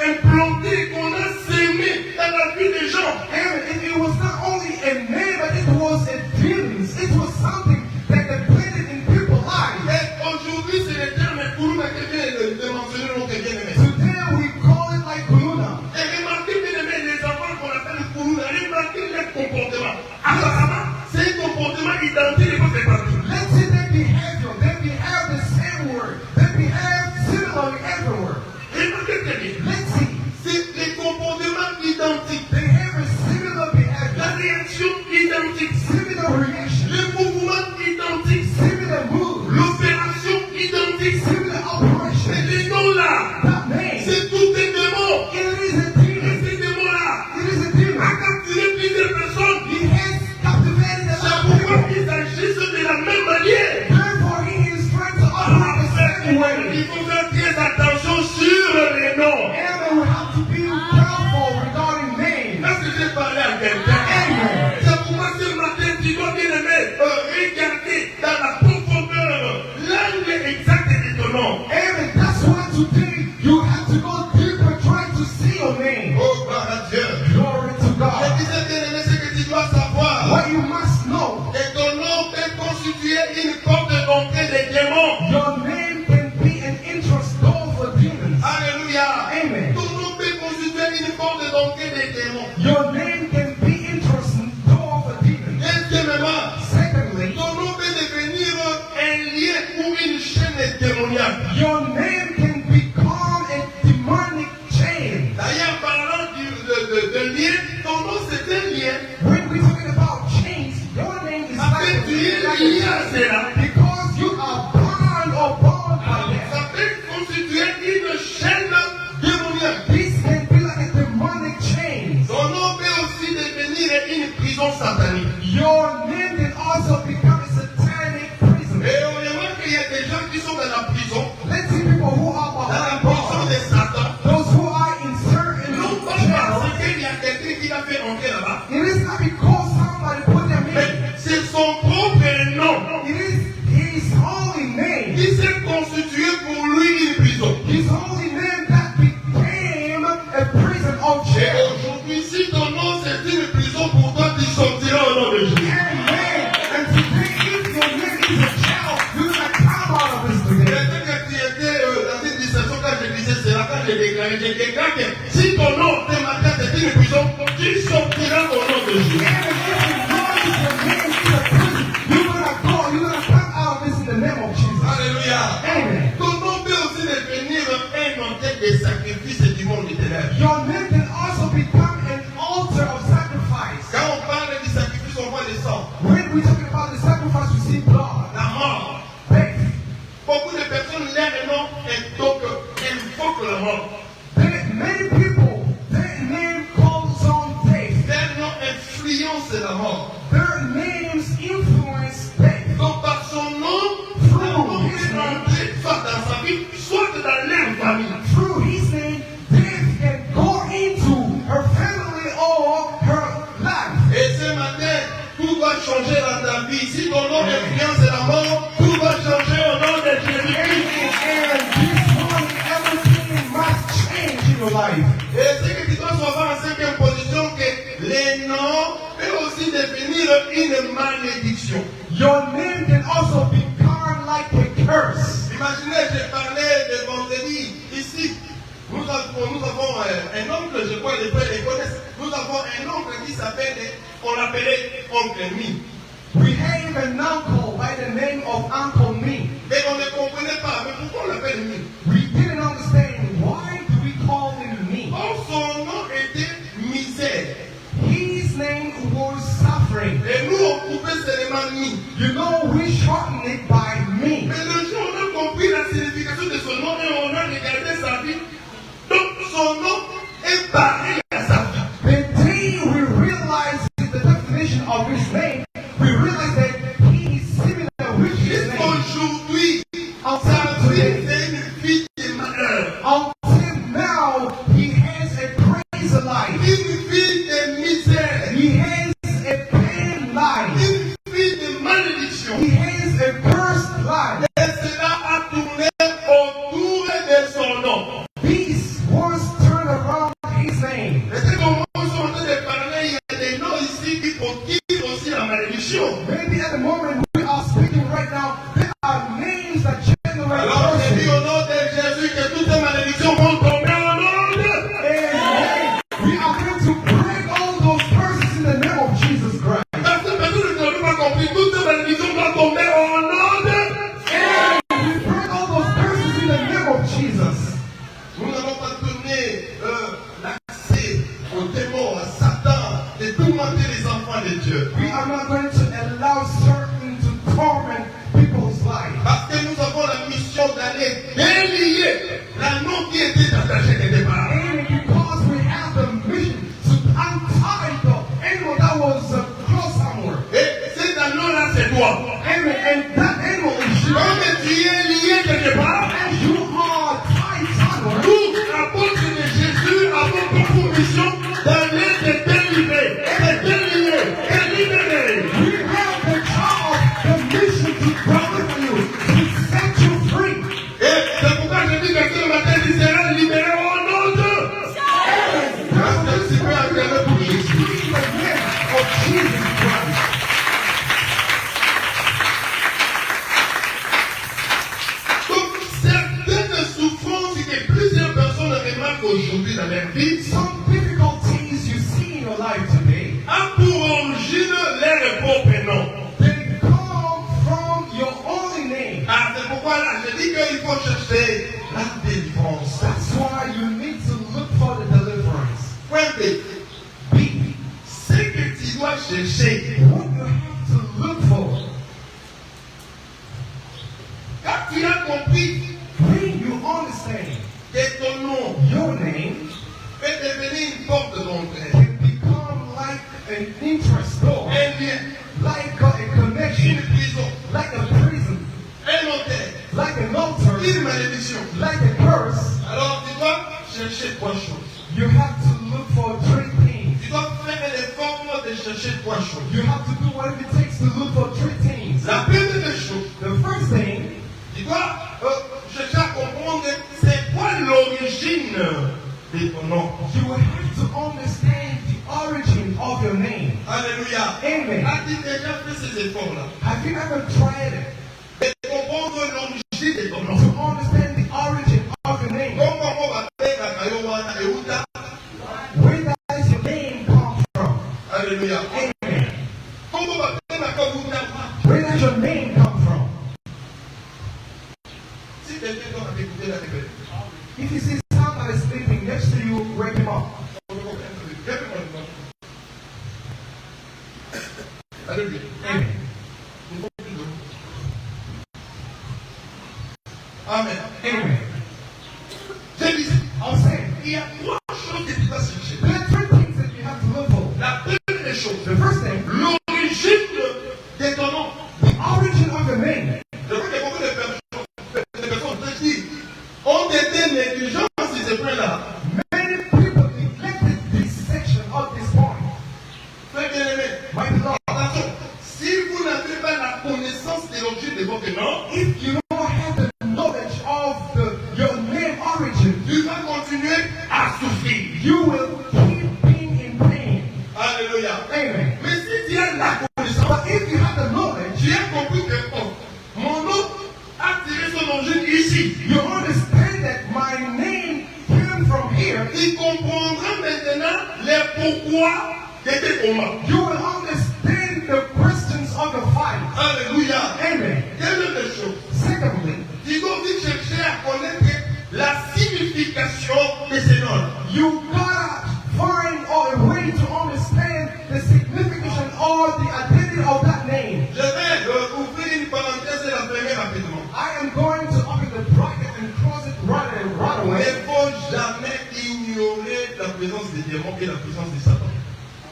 implanté, qu'on a sémé dans la vie des gens. Amen. It was not only a name, but it was a feelings. It was something that they planted in people's lives. Et aujourd'hui, c'est le terme Kuruna qui vient de mentionner notre bien-aimé. Today we call it like Kuluna. Et remarquez bien aimé, les enfants qu'on appelle Kuruna, remarquez leur comportement. Apparemment, c'est un comportement identique de votre partout. Let's see their behavior. They behave the same word. They behave similarly everywhere. Remarquez très bien. Let's see. C'est des comportements identiques. They have a similar La behavior, réaction identique. similar reaction, Le mouvement identique. similar mood, L'opération identique. similar operation. Et les noms-là, That name, c'est tout un démon. it is a Et demon. ces démons-là It is a a demon. capturé plusieurs personnes. He has captivated a C'est lot of pourquoi people. ils agissent de la même manière. Therefore, he is trying to operate the same way. Il faut faire très attention sur les noms. And we have to be careful regarding names. Est-ce que j'ai parlé à quelqu'un? Amen. C'est pourquoi ce matin, tu dois bien aimer regarder dans la profondeur l'angle exact de ton nom. Amen. That's why today you have to go deeper trying to see your name. Oh, gloire à Dieu. Glory to Je God. disais bien aimé ce que tu dois savoir. What you must know, Et ton nom peut constituer une porte d'entrée des démons. your name can be an interest door for demons. Alléluia. Amen. Ton nom peut constituer une porte d'entrée des démons. Your name can be interest door for demons. Deuxièmement, Secondly, ton nom peut devenir un lien ou une chaîne démoniaque. your name can become a demonic chain. D'ailleurs, parlant de lien, ton nom c'est un lien. When we're talking about chains, your name is Après, like tu es lié à cela. because you are bound or bound by that. Ça peut constituer une chaîne démoniaque. This can be like a demonic chain. satanique. Your name can also become a satanic prison. Et on remarque qu'il y a des gens qui sont dans la prison, Let's see people who are dans la behind prison bars. de Satan. Those who are in certain Non pas jails. parce qu'il y a quelqu'un qui l'a fait entrer là-bas, It is not because somebody put them in. mais c'est son propre nom It is his holy name. qui s'est constitué pour lui une prison. His holy name that became a prison of Et jail. aujourd'hui, si ton nom c'est une prison pour toi, tu sortiras au nom de Jésus. Amen. And today, if your name is a jail, you're going to come out of this today. Quelqu'un qui était dans une discussion quand je disais cela, quand je déclare que si ton nom ce matin c'est une prison, tu sortiras au nom de Jésus. And if you notice your name is a prison, you're going to go, you're going to come out of this in the name of Jesus. Alléluia. Amen. Ton nom peut aussi devenir un autel de sacrifice du monde de ténèbres. Your name can also become an altar of sacrifice. Quand on parle du sacrifice, on voit le sang, When we're talking about the sacrifice, we see blood, la mort. death. Beaucoup de personnes, leur nom invoquent la mort. Many people, their name calls on death. Leur nom influence la mort. Their names influence death. Donc par son nom, le nom est entré soit dans sa vie, soit dans leur famille. Through his name, death can go into her family or her life. Et ce matin, tout va changer dans ta vie. Si ton nom influence la mort, tout va changer au nom de Jésus-Christ. And this morning, everything must change in your life. Et c'est que tu dois savoir en cinquième position que les noms peuvent aussi devenir une malédiction. Your name can also become like a curse. Imaginez, j'ai parlé de vendredi ici. Nous avons un oncle, je crois les frères les connaissent. Nous avons un oncle qui s'appelle, on l'appelait Oncle Mi. We have an uncle by the name of Uncle Me. Mais on ne comprenait pas, mais pourquoi on l'appelle Mi? We didn't understand why do we call him Me. Or son nom était misère. His name was suffering. Et nous on pouvait seulement Mi. You know, we shorten it by Me. Mais le jour où on a compris la signification de son nom et on a regardé sa vie, donc son nom est pareil à sa vie. The day we realize the definition of his name, we realize that he is similar with his name. Aujourd'hui, Until sa vie today, c'est une vie de malheur. until now, he has a crazy life. Une vie de misère. He has a pain life. Une vie de malédiction. He has a cursed life. Et cela a tourné autour de son nom. These words turn around his name. Et c'est comme on est en train de parler, il y a des noms ici qui portent aussi la malédiction. Maybe at the moment we are speaking right now, there are names that generate Alors je dis curses. au nom de Jésus que toutes les malédictions vont tomber au nom de... Amen. We are going to break all those curses in the name of Jesus Christ. Parce que personne ne pas compris, toutes les malédictions vont tomber au nom de... We break all those curses in the name of Jesus. Nous n'avons pas donné l'accès aux démons, à Satan, de tourmenter les enfants de Dieu. We are not going to allow Satan to torment people's lives. Parce que nous avons la mission d'aller délier l'anneau qui était attaché de départ. And because we have the mission to untie the animal that was close somewhere. Et cet anneau-là, c'est toi. Amen. And that animal is you. Comme tu es lié quelque part, As you are tied somewhere, nous, apôtres de Jésus, avons pour mission d'aller te délivrer, te délier, te libérer. we have the job, the mission to deliver you, to set you free. Et c'est pourquoi je dis que ce matin, tu seras libéré au nom de... Parce que tu peux acclamer pour Jésus. Free in the name of Jesus Christ. trois choses. You have to look for three things. Tu dois faire l'effort de chercher trois choses. You have to do whatever it takes to look for three things. La première des choses, The first thing, tu dois chercher à comprendre c'est quoi l'origine de ton nom. you will have to understand the origin of your name. Alléluia. Amen. As-tu déjà fait ces efforts-là? Have you ever tried it De comprendre l'origine de ton nom. to understand the origin of your name? Comment on va faire la Kayowana et Outa? Where does your name come from? Alléluia. Amen. Comment on va faire la Kayowana? Where does your name come from? Si quelqu'un doit écouter la révélation. If you see somebody sleeping next to you, wake him up. Alléluia. Amen. Amen. Amen. J'ai dit, I'm saying, il y a trois choses que tu dois chercher. there are three things that you have to look for. La première des choses, The first thing, l'origine de ton nom. the origin of your name. Je vois que beaucoup de personnes te disent, ont été négligents sur ce point-là. Many people neglected this section of this point. Très bien aimé. My beloved, Attention, si vous n'avez pas la connaissance de l'origine de votre nom, if you don't have the knowledge of your name origin, tu vas continuer à souffrir. you will keep being in pain. Alléluia. Amen. Mais si tu as la connaissance, But if you have the knowledge, tu as compris que mon nom a tiré son origine ici. you understand that my name came from here. Il comprendra maintenant les pourquoi de comment. You will understand the questions of the fight. Alléluia. Amen. Quelle est la chose? Secondly, Tu dois aussi chercher à connaître la signification de ces noms. you gotta find a way to understand the significance or the identity of that name. Je vais ouvrir une parenthèse et la fermer rapidement. I am going to open the bracket and close it right Il away. ne faut jamais ignorer la présence des démons et la présence de Satan.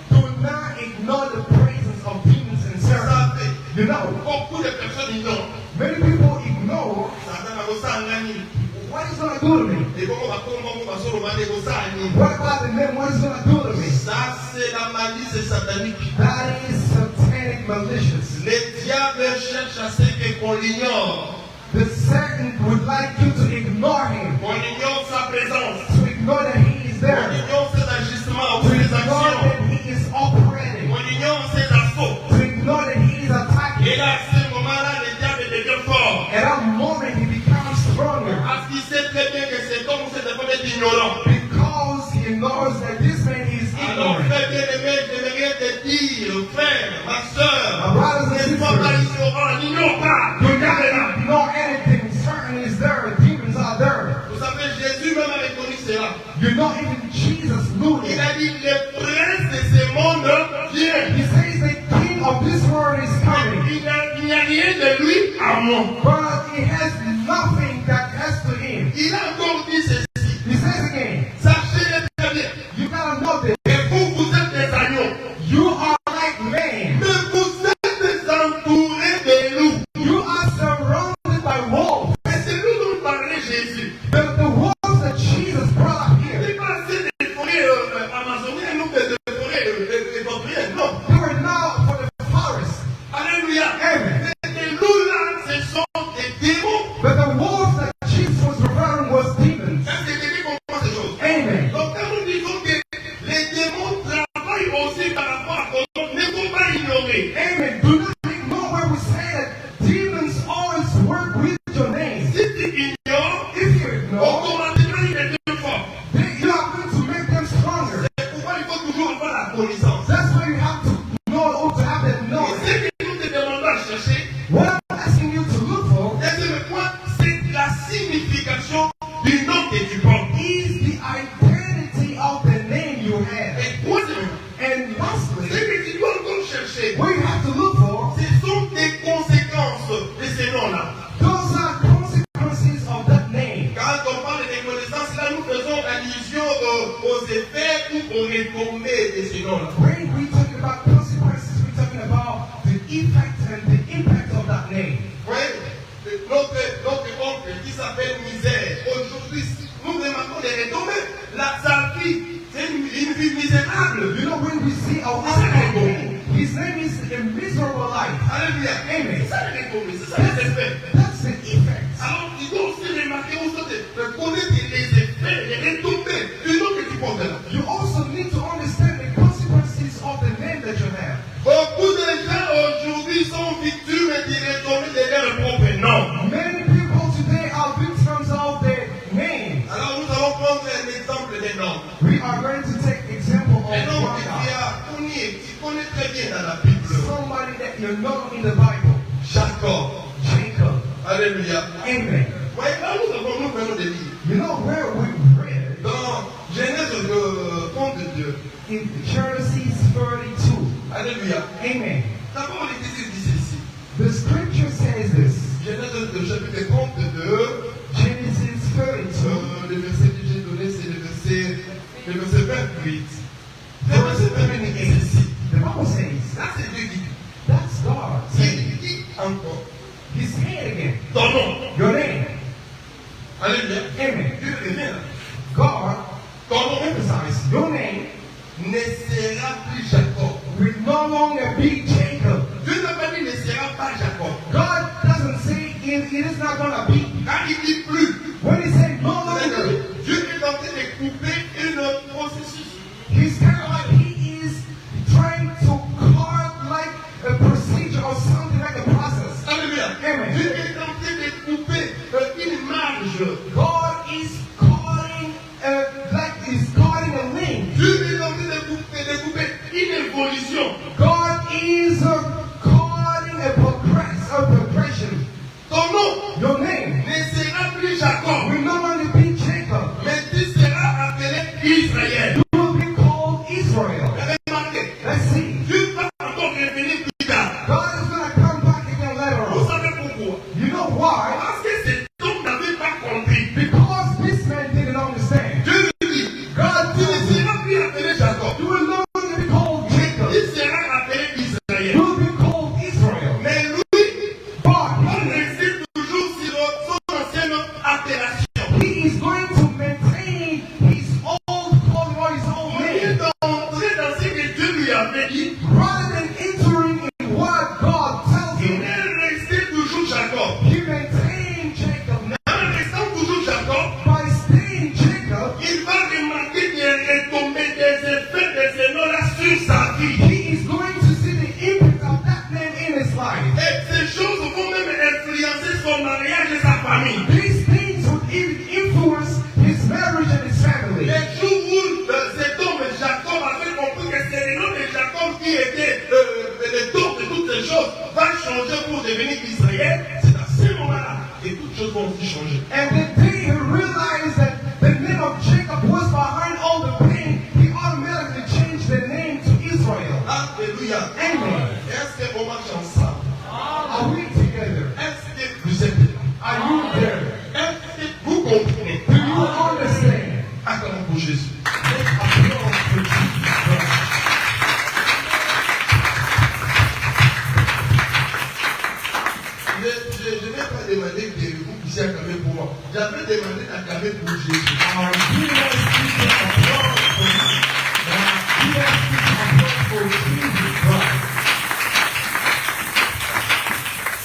Do not ignore the presence of demons and Vous serpents. savez, You know, beaucoup de personnes ignorent. many people ignore Satan a bossé en gagné. what it's going to do to me. Et comment va solo va négocier en gagné. What about the name? What it's going to do to me? Ça, c'est la malice satanique. That is satanic malicious. Les diables cherchent à ce qu'on l'ignore. The Satan would like you to ignore him, On ignore sa présence. to ignore that he is On there, ignore ses agissements to ou ses ignore actions. that he is operating, On ignore ses assauts. to ignore that he is attacking. Et là, à ce moment-là, le diable devient fort. At that moment, he becomes stronger Parce qu'il sait très bien que cet homme, c'est un être ignorant. because he knows that this man is Alors, ignorant. frère bien-aimé, j'aimerais te dire, frère, ma soeur, My brothers and ne sois pas sisters, ignorant, n'ignore pas. do not ignore anything. Certain is there. Demons are there. Vous savez, Jésus même a reconnu cela. You know, even Jesus knew Il it. a dit, le prince de ce monde vient. He says the king of this world is coming, Il n'y a rien de lui à moi. but he has nothing that has to him. Il a encore dit ceci. He says again, Sachez-le très bien. you gotta know this. Et vous êtes des agneaux. You are like men. Mais vous êtes entourés de loups. You are surrounded by wolves. Et c'est nous dont parlait Jésus. The wolves that Jesus brought up here, Il n'est pas assez des forêts amazoniennes ou des forêts éthiopiennes. Non. they were now for the forest. Alléluia. Amen. Ces loups-là, ce sont des démons. But the wolves that Jesus was referring was demons. Est-ce que quelqu'un comprend ces choses? Amen. Donc, quand nous disons que les démons travaillent aussi par rapport à ton nom, ne faut pas ignorer. Amen. Do not ignore where we say that demons always work with your name. Si tu ignores, If you ignore, automatiquement il devient fort. you are going to make them stronger. C'est pourquoi il faut toujours avoir la connaissance. That's why you have to know or to have that Et knowledge. ce que nous te demandons à chercher, What I'm asking you to look for deuxième point, c'est la signification du nom que tu portes. is the identity of the name you have. Et troisièmement, And ce lastly, que tu dois encore chercher, what you have to look for, ce sont des conséquences de ces noms-là. those are consequences of that name. Quand on parle de connaissances, là nous faisons allusion aux effets ou aux retombées de ces noms-là. When we talk about consequences, we're talking about the effect and the impact of that name. Oui, notre oncle qui s'appelle Misère, aujourd'hui, nous demandons des retombées. Là, Alléluia. Amen. C'est ça les retombées, c'est ça les effets. That's the effect. Alors, il faut aussi remarquer aussi de connaître les effets, les retombées du nom que tu portes là. You also need to understand the consequences of the name that you have. Beaucoup de gens aujourd'hui sont victimes des retombées de leur propre nom. Many people today are victims of their names. Alors, nous allons prendre un exemple des noms. We are going to take example of Un nom one qui guy. a connu, qui connaît très bien dans la Bible. Somebody that you know in the Bible. Jacob. Jacob. Alléluia. Amen. Voyez, là, nous prenons des livres. You know where we read? Dans Genèse, compte de Dieu. In Genesis 32. Alléluia. Amen. D'abord, l'Église dit ceci. The scripture says this. Genèse, le chapitre 32, Genesis 32. le verset que j'ai donné, c'est le verset 28. Le verset 28 est ceci. The Bible says, Là, c'est Dieu qui dit. that's God. Il dit encore. He's saying again. Ton nom. Your name. Alléluia. Amen. Dieu revient là. God, Ton nom emphasize, your name ne sera plus Jacob. will no longer be Jacob. Dieu n'a pas dit ne sera pas Jacob. God doesn't say it is not going to be. Quand il dit plus, When he said no longer, Dieu est en train de couper un processus. he's kind of like he is trying to carve like a procedure or something like a process. Alléluia. Amen. Dieu est en train de couper une marge. God is calling, like he's calling a link. Dieu est en train de couper une évolution. God is calling a progression. Ton nom Your name ne sera plus Jacob, will no longer be Jacob. mais tu seras appelé Israël. You will be called Israel. Remarquez, Let's see. Dieu va encore revenir plus tard. God is going to come back again later Vous on. savez pourquoi? You know why? Parce que cet homme n'avait pas compris. Because this man didn't understand. Dieu lui dit, God tu ne told him, seras plus appelé Jacob, you will no longer be called Jacob. tu seras appelé Israël. You will be called Israel. Mais lui, But on reste toujours sur son ancienne appellation. he is going to maintain his old calling or his old Au lieu name. d'entrer dans ce que Dieu lui avait dit, Rather than entering in what God tells il him, est resté toujours Jacob. he maintained Jacob. En restant toujours Jacob, By staying Jacob, il va remarquer qu'il y a retombé des effets de ce nom-là sur sa vie. he is going to see the impact of that name in his life. Et ces choses vont même influencer son mariage et sa famille. These things would even influence his marriage and his family. Les jours où cet homme Jacob avait compris que c'est le nom de Jacob qui était le don de toutes ces choses, va changer pour devenir Israël, c'est à ce moment-là que toutes choses vont aussi changer. And the day he realized that the name of Jacob was behind all the pain, he automatically changed the name to Israel. Alléluia. Amen. Est-ce qu'on marche ensemble? Are we together? Est-ce que vous êtes là? Are you there? Est-ce que vous comprenez? Do you understand? Acclamons pour Jésus. Let's applaud for Jesus Christ. Je n'ai pas demandé que vous puissiez acclamer pour moi. J'avais demandé d'acclamer pour Jésus. Our healers people applaud for him. Our healers people applaud for Jesus Christ.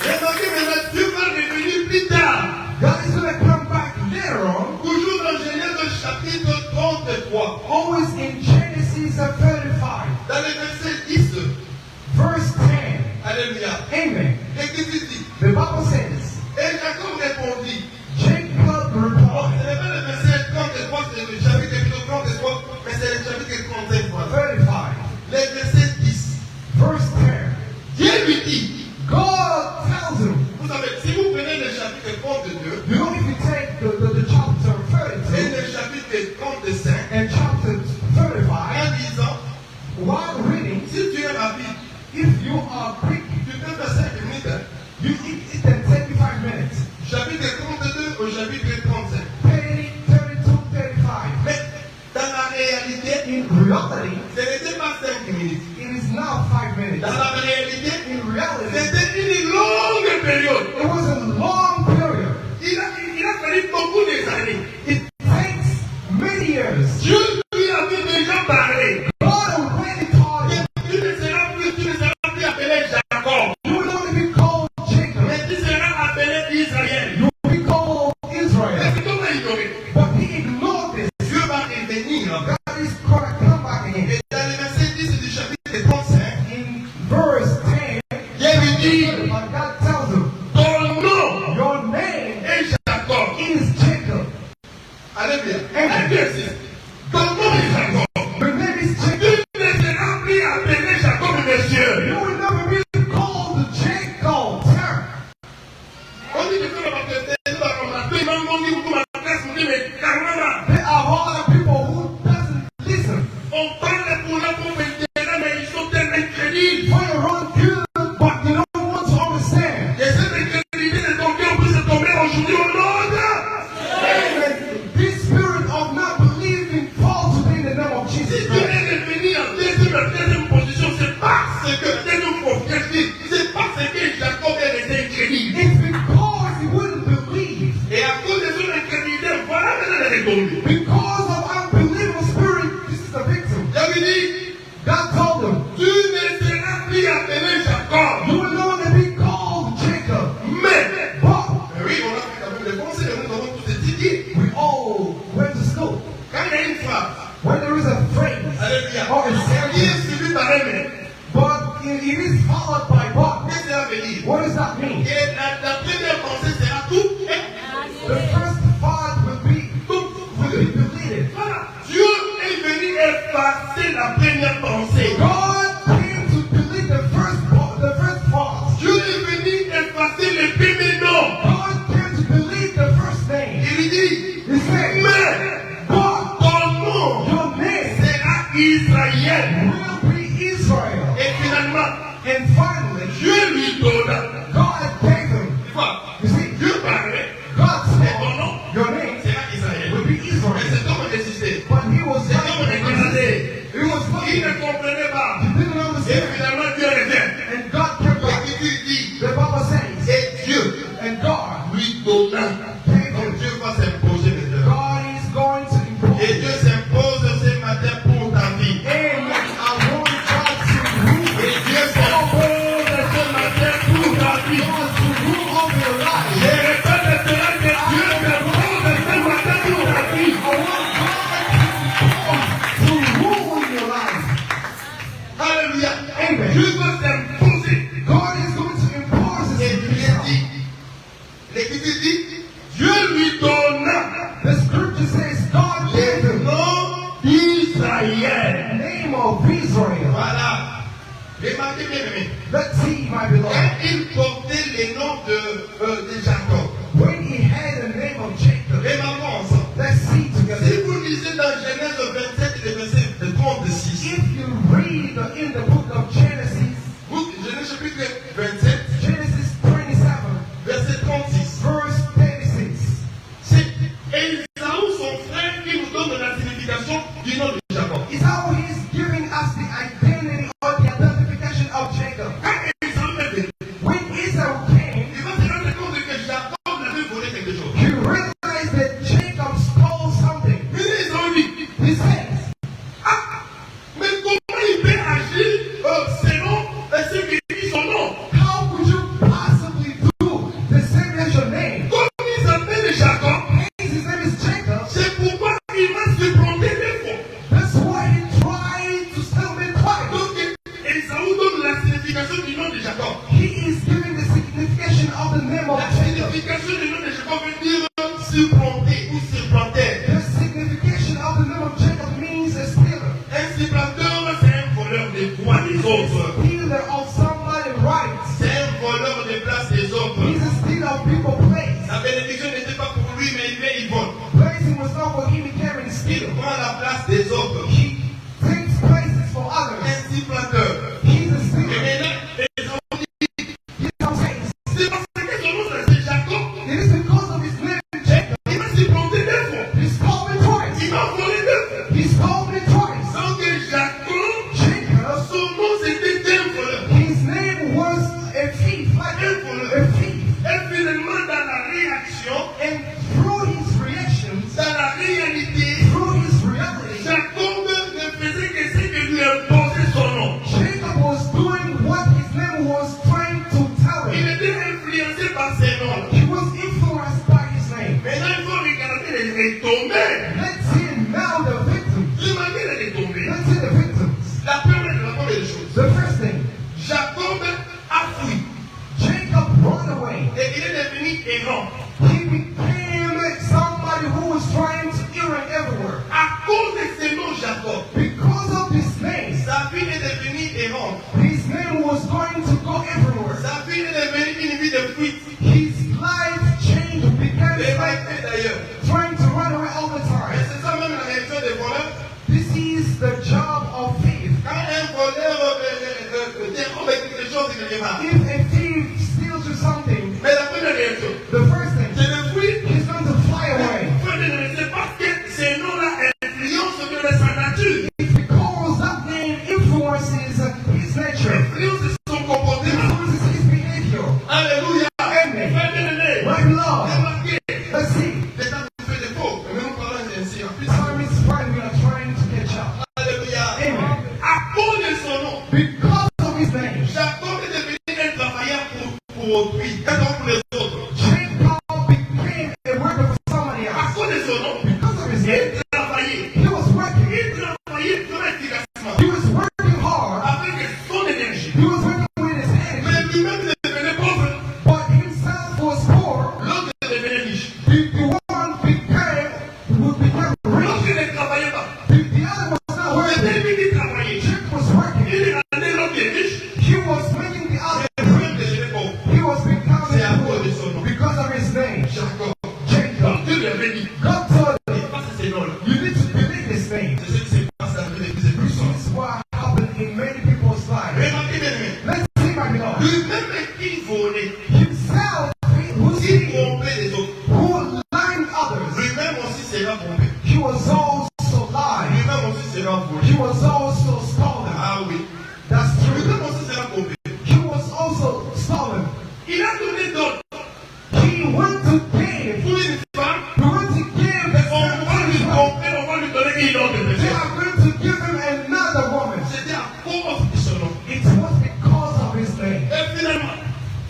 Remarquez maintenant, Dieu va revenir plus tard. God is going to come back later on, Toujours dans Genèse chapitre 33. always in Genesis 35, Dans le verset 10. verse 10. Alléluia. Amen. L'Église dit. The Bible says, Et Jacob répondit. Jacob Bon, replied, ce n'est pas le verset 33, c'est le chapitre 33, mais c'est le chapitre 35. Voilà. 35, Le verset 10. verse 10. Dieu lui dit. God tells him, Vous savez, si vous prenez le chapitre 32 you know, if you take the chapter et 32 le chapitre 35, and chapter 35, en lisant, while reading, si tu es rapide, if you are quick, tu peux faire 5 minutes. it can take you lui dit, But God tells him, ton nom your name est Jacob. is Jacob. Alléluia. Alléluia. Ton nom est Jacob. Your name is Jacob. Tu ne seras plus appelé Jacob, monsieur. You will never be called Jacob. On dit que c'est la baptême, c'est la baptême, on dit que ma classe, on dit, mais carrément, There are a lot of people who doesn't listen. on parle pour la pauvre intérêt, mais ils sont tellement incrédules. For your own good, but you don't want to understand. Et cette incrédulité de tomber, on peut se tomber aujourd'hui au monde. Amen. This spirit of not believing falls today in the name of Si Jesus tu Christ. es devenu en deuxième position, c'est parce que, deuxième position, c'est parce que Jacob est resté incrédule. It's because he wouldn't believe. Et à cause de son incrédulité, voilà maintenant elle est tombée. Because of unbelieving spirit, this is the victim. Je lui dis, God told him, tu ne seras plus appelé Jacob. you will no longer be called Jacob. Mais, But oui, on a fait quand même des conseils, nous avons tous étudié. we all went to school. Quand il y a une phrase, When there is a phrase alléluia, or a qui sentence, est suivi par un mais, but it is followed by but, qu'est-ce que ça veut dire? what does that mean? Et la première pensée sera tout. The first part will be deleted. Voilà. Dieu est venu effacer la première pensée. God came to delete the first part. Dieu est venu effacer le premier nom. God came to delete the first name. Il lui dit, He said, mais but ton nom your name sera Israël. will be Israel. Et finalement, And finally, Dieu lui donna. God gave him. Tu vois, You see, Dieu parlait, God et ton nom said, your name sera Israël. will be Mais Israel. cet homme résistait. But he was Cet homme regardait. He was Il looking. ne comprenait pas. He didn't Et understand. finalement, Dieu revient. And God came back. L'Écriture dit, The Bible says, et Dieu and God lui donna. Donc Dieu va s'imposer maintenant. God is going to impose. Et Dieu s'impose ce matin pour ta vie. Amen. I want God to rule. Et Dieu s'impose ce matin pour ta vie. God to rule over your life. Je répète cela que Dieu s'impose ce matin pour ta vie. I want God to rule in your life. Alléluia. Amen. Dieu va s'imposer. God is going to impose Et His Dieu will. dit, l'Écriture dit, Dieu lui donna The scripture says God gave le him nom the d'Israël. name of Israel. Voilà. Remarquez bien, aimé. Let's see, my beloved. Quand il portait les noms de Jacob, When he had the name of Jacob, remarquons ensemble. let's see together. Si vous lisez dans Genèse 27, le verset 36, If you read in the book of Genesis, Genèse chapitre 27, Genesis 27, verset 36, verse 36, c'est Ésaü, son frère, qui nous donne la signification du nom de Jacob. is how he's giving us the identity or the identification of Jacob. Quand Ésaü est venu, When Esau came, il va se rendre compte que Jacob l'avait volé quelque chose. he realized that Jacob stole something. Mais Ésaü dit, He says, ah, mais comment il peut agir selon ce qui dit son nom? how could you possibly do the same as your name? Comme il s'appelle Jacob, His name is Jacob. c'est pourquoi il va se planter des fois. That's why he tried to steal me twice. Donc, Ésaü donne la signification du nom de Jacob. He is giving the signification of the name of La Jacob. signification du nom de Jacob veut dire supplanter ou supplanter. The signification of the name of Jacob means a stealer. Un supplanteur, c'est un voleur des droits des autres. Stealer of somebody's rights. C'est un voleur des places des autres. He's a stealer of people's place. La bénédiction n'était pas pour lui, mais il vole. Blessing was not for him, he came and Il steal. prend la place des autres. He takes places for others. Un supplanteur. He's a Et stealer. maintenant, Ésaü dit, He don't take. c'est parce que son nom c'est Jacob. It is because of his name, Jacob. Il va supplanter deux fois. He stole me twice. Il va voler deux fois. He stole me twice. Donc Jacob, Jacob, son nom c'était un voleur. his name was a thief, like a thief. Et finalement, dans la réaction, And through his reactions, dans la réalité, through his reality, Jacob ne faisait que ce que lui imposait son nom. Jacob was doing what his name was trying to tell Il him. était influencé par ses noms. He was influenced by his name. Maintenant, il faut regarder les retombées. Let's see now the victims. Remarquez les retombées. Let's see the victims. La première des choses. The first thing, Jacob a fui. money. Et il est devenu errant. He became somebody who was trying to errant everywhere. À cause de ce nom Jacob, Because of this name, sa vie est devenue errante. his name was going to go everywhere. Sa vie est devenue une vie de fuite. His life changed, became Les like maîtres d'ailleurs. trying to run away all the Et time. c'est ça même la réaction des voleurs. This is the job of thief. Quand un voleur dérobe quelque chose, il ne pas. If a thief steals you something, Mais la première réaction, the first thing, c'est le fuite. he's going to fly away. C'est parce que ces noms-là influencent de sa nature. It's because that name influences his nature, Influencent son comportement. influences his behavior. Alléluia. Amen. Frère bien-aimé, My beloved, remarquez, let's see. déjà vous faites des fautes, mais nous parlons ainsi. En plus, Time is fine. We are trying to catch up. alléluia. Amen. À cause de son nom, Because of his name, Jacob est devenu un travailleur pour autrui, et donc pour les autres. Jacob became a worker for somebody À else. cause de son nom, Because of his name, il travaillait. he was working. Il travaillait très efficacement He was working hard. avec son énergie. He was working with his energy. Mais lui-même devenait pauvre. But himself was poor. L'autre devenait riche. The one would become rich. L'autre ne travaillait pas. The other was not Mais working. lui qui travaillait, Jacob was working. il rendait l'autre riche. He was making the other Et lui-même devenait pauvre. he was becoming C'est à poor cause de son nom. because of his name. Jacob. Jacob. Dieu lui avait dit, God told him, il passe ces noms-là. you need to believe this name. C'est ce qui se passe dans la vie des plus et plus This souvent. is what happened in many people's lives. Remarquez bien, mais Let's see, my beloved. lui-même qui volait, Himself, who qui trompait les autres, lied others, lui-même aussi sera trompé. he was also lied. Lui-même aussi sera volé. He was also stolen. Ah oui. That's true. Lui-même aussi sera trompé. He was also stolen. Il a donné d'autres He went to give. pour une femme. He went to give the On va lui tromper, on va lui donner une autre They personne. are going to give him another woman. C'était à cause de son nom. It was because of his name. Et finalement,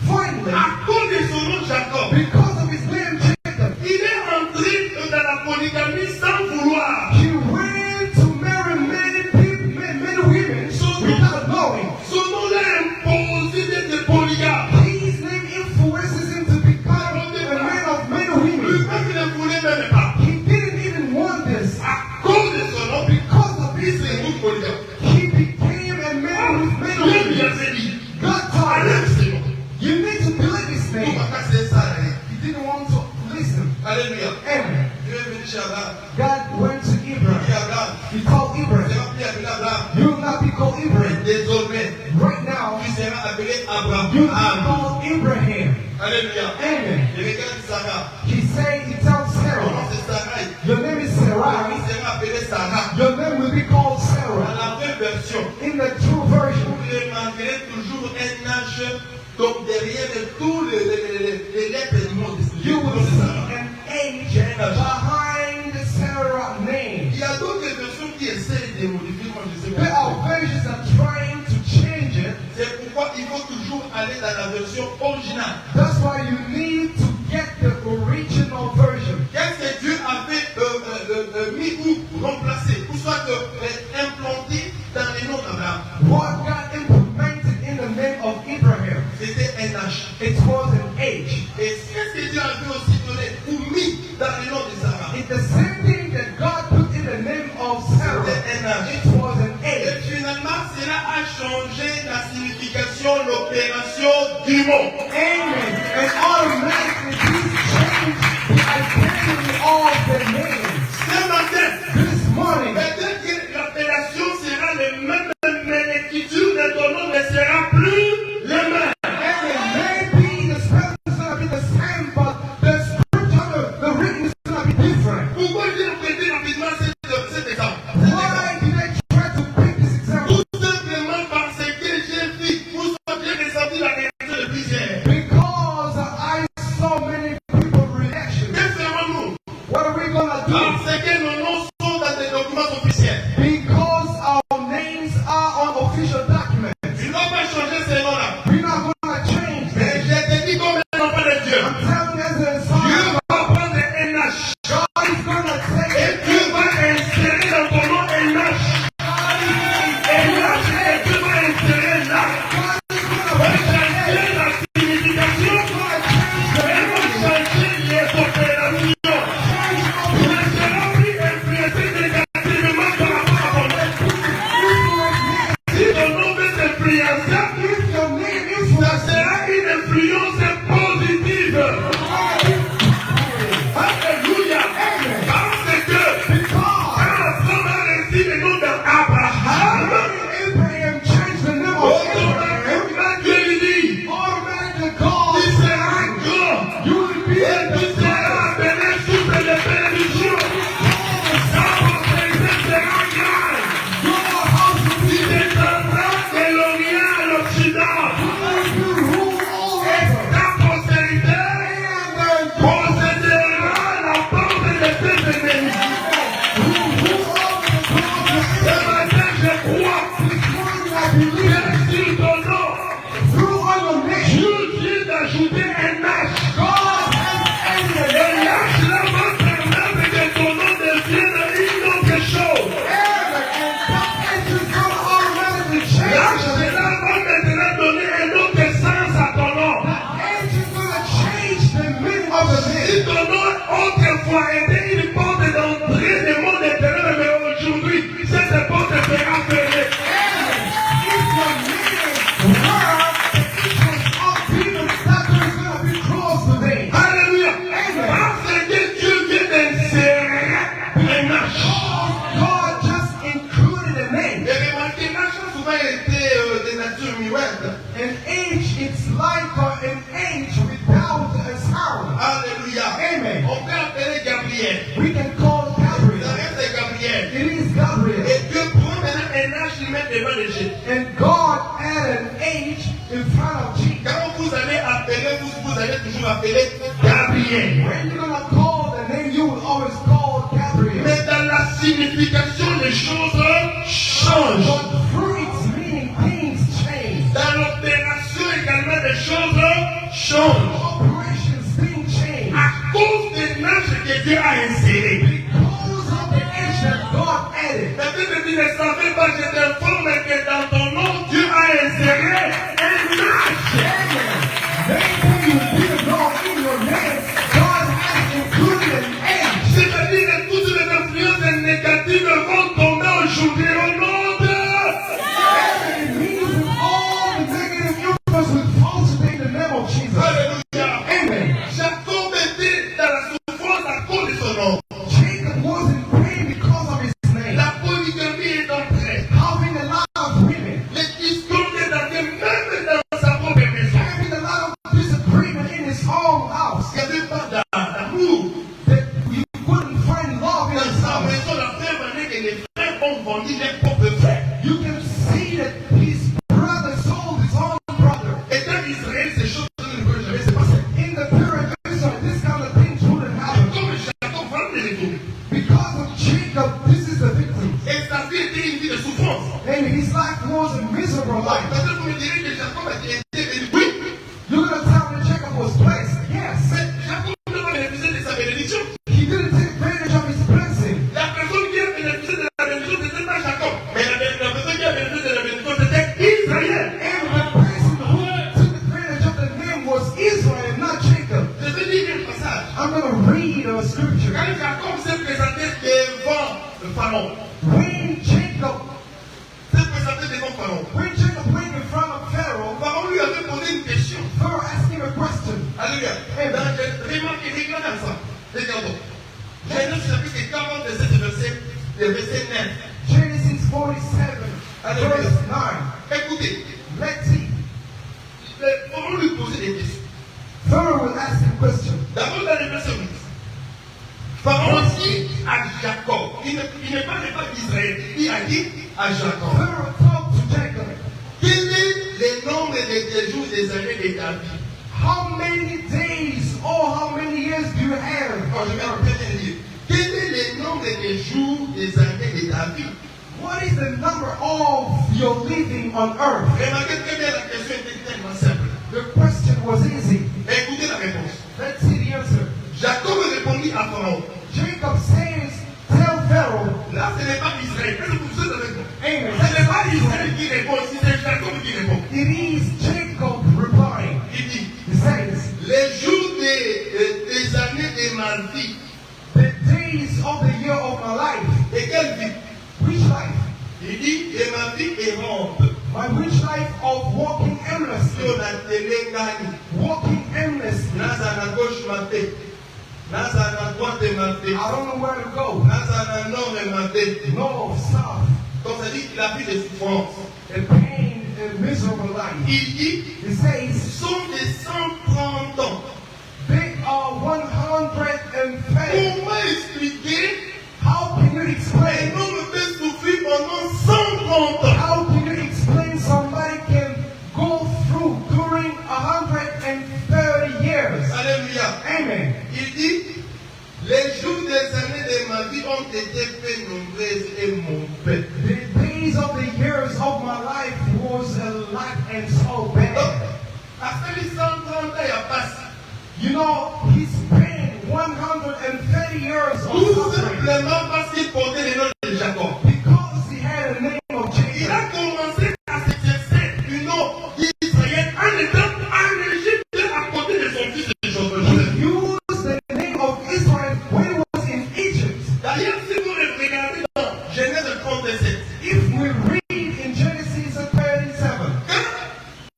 Finally, à cause de son nom Jacob, because of his name Jacob, il est entré dans la polygamie sans vouloir. he went to marry many people, many women without knowing. Son nom l'a imposé d'être polygame. His name influences him to become a man of many women. Lui-même, il ne voulait même pas. He didn't even want this. À cause de son nom, Because of il his s'est name, mis polygame. he became a man with many Dieu lui women. avait dit, God told allez, him, c'est bon. you need to believe his Pour name. pas casser ça, là. He didn't want to listen. Alléluia. Amen. Dieu est venu chez Abraham. God went to Il dit Abraham. à Abraham, He told tu Abraham, seras plus appelé Abraham. you will not be called Abraham. Désormais, Right now, tu seras appelé you will be Abraham. called Abraham. Alléluia. Amen. Il regarde Sarah. He tells Son nom Sarah, c'est Sarai. your name is Il Sarai. sera appelé Sarah. Your name will be called Dans Sarah. la vraie version, In the true version, vous remarquerez toujours un âge donc derrière tous les lettres du monde. you will C'est see Sarah. an age behind Sarah's name. Il y a d'autres versions qui essaient de modifier, moi je sais There pas. are versions that are trying to change it. C'est pourquoi il faut toujours aller dans la version originale. That's why you need to get the original version. Qu'est-ce que Dieu avait mis ou remplacé, ou soit implanté dans les noms d'Abraham? What God implemented in the name of Abraham, C'était un âge. it was an age. Et qu'est-ce que Dieu avait aussi donné ou mis dans les noms de Sarah? It's the same thing that God put in the name of Sarah. C'était un âge. It was an Et age. finalement, cela a changé la signification, l'opération du mot. Amen. And automatically this changed the identity of the name. Ce matin, This morning, peut-être que l'appellation sera le même, mais l'écriture de ton nom ne sera plus le même. and maybe the spelling is going to be the same, but the scripture, the written is going to be different. Pourquoi j'ai prêté rapidement cet exemple? Why did I try to pick this example? Tout simplement parce que j'ai vu, j'ai ressenti la réaction de plusieurs. Because I saw many people reaction. Que ferons-nous? What are we going to do? ajouté un âge. God has added Et an l'âge là va permettre que ton nom devienne une autre chose. and that age is going to automatically change. L'âge là va maintenant donner un autre sens à ton nom. Age is going to change the meaning of the Si name. ton nom autrefois était une porte d'entrée du monde éternel, mais aujourd'hui, cette porte sera fermée. If your name were the entrance of demons, that door is going to be closed today. Alléluia. Parce que Dieu vient d'insérer un âge. God just included a name. Et remarquez, l'âge a souvent été de nature muette. An age, it's like an age without a sound. Alléluia. Amen. On peut appeler Gabriel. We can call Ça Gabriel. reste Gabriel. It is Gabriel. Et Dieu prend maintenant un âge, il met devant les Jésus. And God had an age in front of Jesus. Quand vous allez appeler, vous allez toujours appeler Gabriel. When you're going to call the name, you will always call Gabriel. Mais dans la signification, les choses changent. But through its meaning, things change. Dans l'opération également, les choses changent. Operations, things change. À cause de l'âge que Dieu a inséré. Because of the age that God added. La Bible dit, ne savez pas, je t'informe que dans ton nom, Dieu a inséré un âge. Maybe you didn't know in your name, God has included an age. C'est-à-dire que toutes les influences négatives vont tomber aujourd'hui au nom de... It means that all the negative influence will fall today in the name of Jesus. Alléluia. Amen. Jacob était dans la souffrance à cause de son nom. Jacob was in pain because of his name. La polygamie est entrée. Having a lot of women. Les discours est entré même dans sa propre maison. Having a lot of disagreement in his own house. Il n'y avait pas d'amour. That you couldn't find love in Dans his sa house. maison, la frère venait que les frères ont vendu les propres frères. You can see that his brother sold his own brother. Et dans Israël, ces choses ne peuvent jamais se passer. In the period of Israel, this kind of things wouldn't happen. Comme Jacob vendait les tout. Because of Jacob, this is the victim. Et sa vie était une vie de souffrance. And his life was a miserable life. Peut-être vous me direz que Jacob a été béni. Oui, You're going to tell me Jacob was blessed. Yes. mais Jacob n'a pas bénéficié de sa bénédiction. He didn't take advantage of his blessing. La personne qui a bénéficié de la bénédiction, c'était pas Jacob. Mais la personne qui a bénéficié de la bénédiction, c'était Israël. And the person who took advantage of the name was Israel, not Jacob. Je vais lire un passage. I'm going to read a scripture. Quand Jacob s'est présenté devant le pharaon, When Jacob went in front of Pharaoh, Pharaon lui avait posé une question. Pharaoh asked him a question. Alléluia. Remarquez ça. Regardons. Genèse chapitre 40, verset 9. Genesis 47, verse 9. Écoutez, Let's see. Pharaon lui posait des questions. Pharaoh will ask him a question. D'abord dans le verset 8. Pharaon dit à Jacob, il ne parle pas d'Israël, il a dit à Jacob, Pharaoh talked to Jacob. quel est le nombre des jours des années de ta vie? How many days or how many years do you have? Oh, je vais répéter le livre. Quel est le nombre des jours des années de ta vie? What is the number of your living on earth? Remarquez très bien, la question était tellement simple. The question was easy. Écoutez la réponse. Let's see the answer. Jacob répondit à Pharaon. Jacob says, tell Pharaoh. Là, ce n'est pas Israël. Est-ce que vous êtes avec moi? Amen. Ce n'est pas Israël qui répond, c'est Jacob qui répond. It is Jacob replying. Il dit, He says, les jours des années de ma vie. the days of the year of my life. Et quelle vie? Which life? Il dit, et ma vie errante. My which life of walking aimlessly. Sur la télé gagne. Walking aimlessly. Naza na gauche maté. Naza na droite maté. I don't know where to go. Naza na nord maté. North, south. Donc ça dit qu'il a vu des souffrances. A pain, a miserable life. Il dit, He says, ce sont des 130 ans. they are 130. Comment expliquer How can you un explain? homme peut souffrir pendant 130 ans? How can you explain somebody can go through during 130 years? Alléluia. Amen. Il dit, les jours des années de ma vie ont été peu nombreuses et mon père. The days of the years of my life was a lot and so bad. Après les 130 ans, il n'y a You know, he spent 130 years Tout of suffering simplement parce qu'il portait le nom de Jacob. because he had a name of Il a Jacob. commencé à s'exercer du nom d'Israël en étant en Égypte à côté de son fils de Joseph. He used the name of Israel when he was in Egypt. D'ailleurs, si vous regardez dans Genèse 37, If we read in Genesis 37,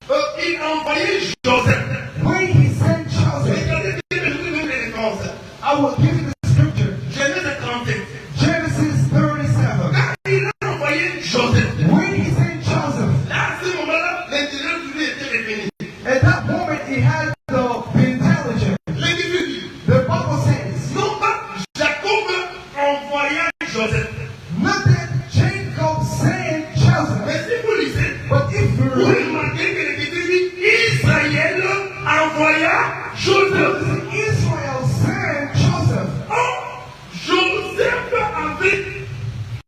quand il a envoyé Joseph, when he sent Joseph, regardez bien les références. I will give you the scripture. Genèse 37. Genesis 37. Quand il a envoyé Joseph, When he sent Joseph, là, à ce moment-là, l'intelligence de lui était revenue. at that moment he had the intelligence. L'individu, The Bible says, non pas Jacob envoya Joseph. not that Jacob sent Joseph, Mais si vous lisez, but if you vous read, remarquez que l'Écriture dit Israël envoya Joseph. Israel sent Joseph. Or, Joseph avait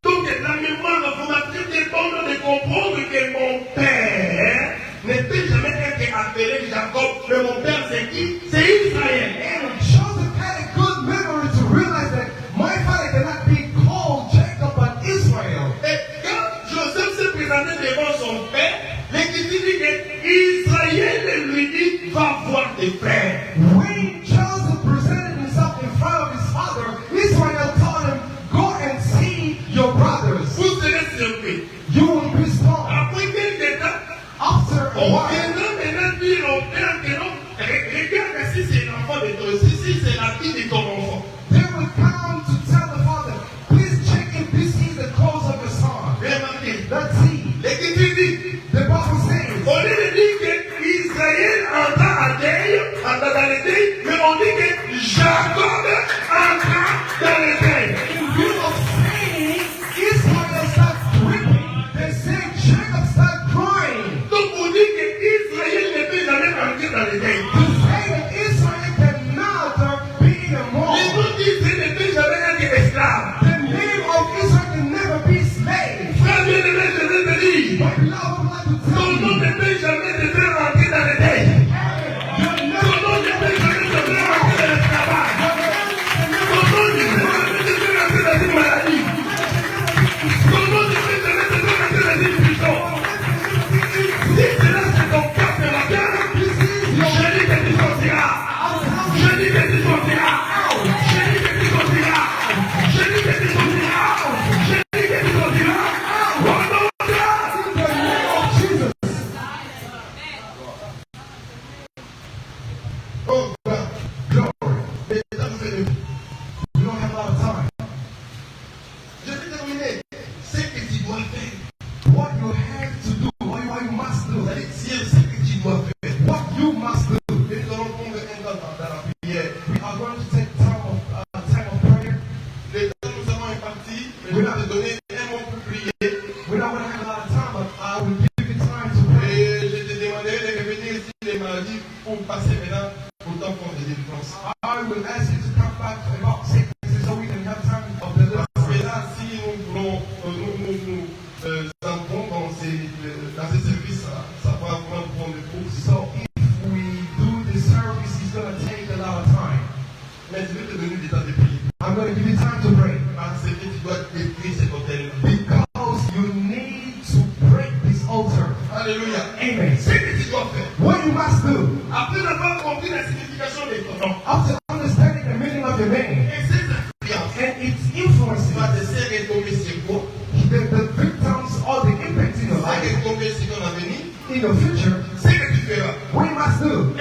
donc la mémoire informatique dépend de comprendre que mon père n'était jamais été appelé Jacob, mais mon père c'est qui? C'est Israël. And Joseph had a good memory to realize that my father cannot be called Jacob but Israel. Et quand Joseph s'est présenté devant son père, l'Écriture dit que Israël lui dit va voir tes frères. When Joseph presented himself in front of his father, Israel told him, go and see your brothers. Vous serez surpris. You will be strong. Après quelques temps, After a on while, viendra maintenant dire au père que non, regarde si c'est l'enfant de ton, si c'est la fille de ton enfant. they will come to tell the father, please check if this is the clothes of your son. Remarquez, Let's see. l'Écriture dit, The Bible says, au lieu de dire que Israël entra à deuil, entra dans le deuil, mais on dit que Jacob entra dans le deuil. in view of saying Israel started weeping, they say Jacob started crying. Donc on dit que Israël ne peut jamais entrer dans le deuil. To say that Israel cannot be in a Les moment. autres d'Israël ne peut jamais être esclave. The name of Israel can never be slave. Frère bien-aimé, je vais te dire, But beloved, I would like to ton tell nom you, ne peut jamais te faire rentrer dans le deuil. you're Ton never nom ne peut jamais te faire rentrer dans l'esclavage. Ton nom ne peut jamais te faire rentrer dans une maladie. Ton nom ne peut jamais te faire rentrer dans une prison. Si cela c'est ton cas ce matin, je dis que tu sortiras. Je dis que tu sortiras. Je dis que tu sortiras. Je dis que tu sortiras. Je dis que tu sortiras. Au nom de Dieu. in the name of Jesus. Oh, God. Glory. Mais ça vous fait de We don't have a lot of time. Je vais terminer. Ce que tu dois faire. What you have to do, what you must do, C'est-à-dire, c'est ce que tu dois faire. what you must do. Et nous allons prendre un temps dans la prière. We are going to take time of prayer. Le temps nous avons imparti, mais je vais te donner un mot pour prier. We're not going to have a lot of time, but I will give you time to pray. Et je te demanderai de revenir ici les mardis pour passer maintenant au temps fort de délivrance. I will ask you to come back about 6 so we can have time of the Parce Lord. que là, si nous voulons, nous entrons dans ces services, ça va vraiment prendre beaucoup. So if we do the service, it's going to take a lot of time. Mais je vais te donner des temps de prier. I'm going to give you time to pray Parce que tu dois détruire cet hôtel. because you need to break this altar. Alléluia. Amen. Ce que tu dois faire, What you must do après avoir compris la signification de ton nom, after understanding the meaning of your name et ses influences, and its influence, tu vas te serrer tomber sur quoi? the victims or the impact in your Ça life, que tomber sur ton avenir, in your future, ce que tu feras. what you must do.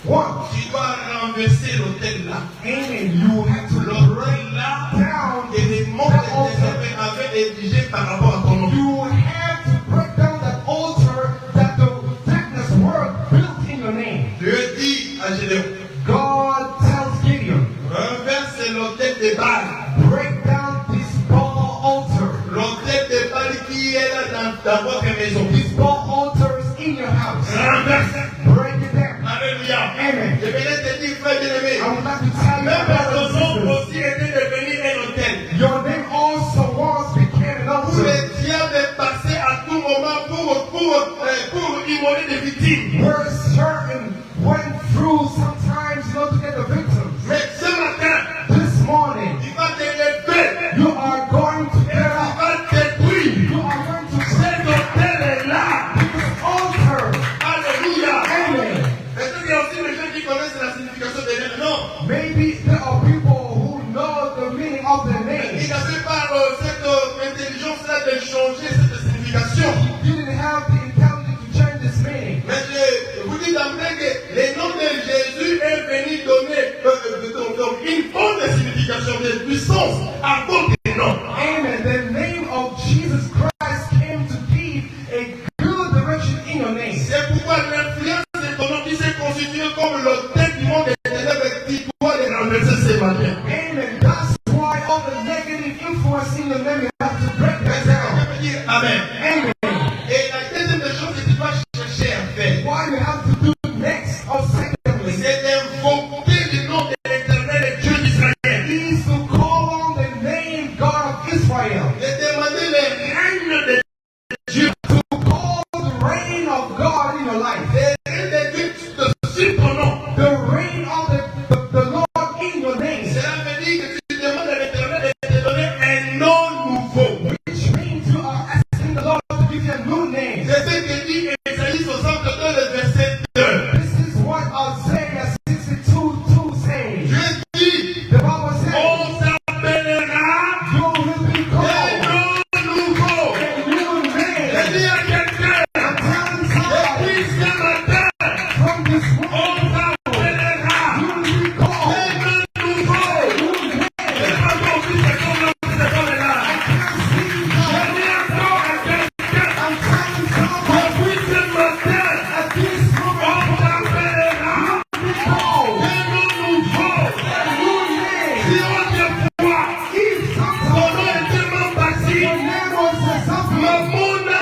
One, Tu dois renverser l'hôtel là. amen. You have to L'hôtel là, down et les mots that que altar. tes avaient érigés par rapport à ton nom. You have to break down that altar that the darkness world built in your name. Dieu dit à Gédéon, God tells Gideon, renverse l'hôtel des Baals. break down this Baal altar. L'hôtel des Baals qui est là dans votre maison. This Baal altar is in your house. Renverse. Break it down. Alléluia. Amen. Je venais te dire, frère bien-aimé, I would like to tell you même brothers ton nom and sisters, aussi était devenu un hôtel. your name also once became an Où altar le diable passait à tout moment pour immoler des victimes. where certain went through sometimes, to Dieu comme l'autel du monde éternel avec qui doit les renverser ce matin. Amen. That's why all the negative influence in the name, you have to break that down. Amen. Amen. Et la deuxième des choses que tu dois chercher à faire, What you have to do next or secondly c'est d'invoquer le nom de l'éternel et Dieu d'Israël. is to call on the name God of Israel. De demander le règne de Dieu. To call the reign of God in your life. Le règne de Dieu sur ton nom. The reign of the Lord in your name. Cela veut dire que tu demandes à l'éternel de te donner un nom nouveau. Which means you are asking the Lord to give you a new name. C'est ce que dit Ésaïe 62, le verset 2. This is what Isaiah 62:2 says. Dieu dit, The Bible says, on s'appellera you will be un called nom nouveau. a new Je name. dis à quelqu'un, I'm telling somebody depuis ce matin, from this on world, s'appellera you will be called un nom nouveau. Je n'ai pas compris ce qu'on est là. Je dis encore à quelqu'un, I'm telling somebody depuis ce matin, at this on moment, s'appellera be called un nom nouveau. a new name. Si autrefois, If ton sometimes nom est tellement facile, your name was something, le monde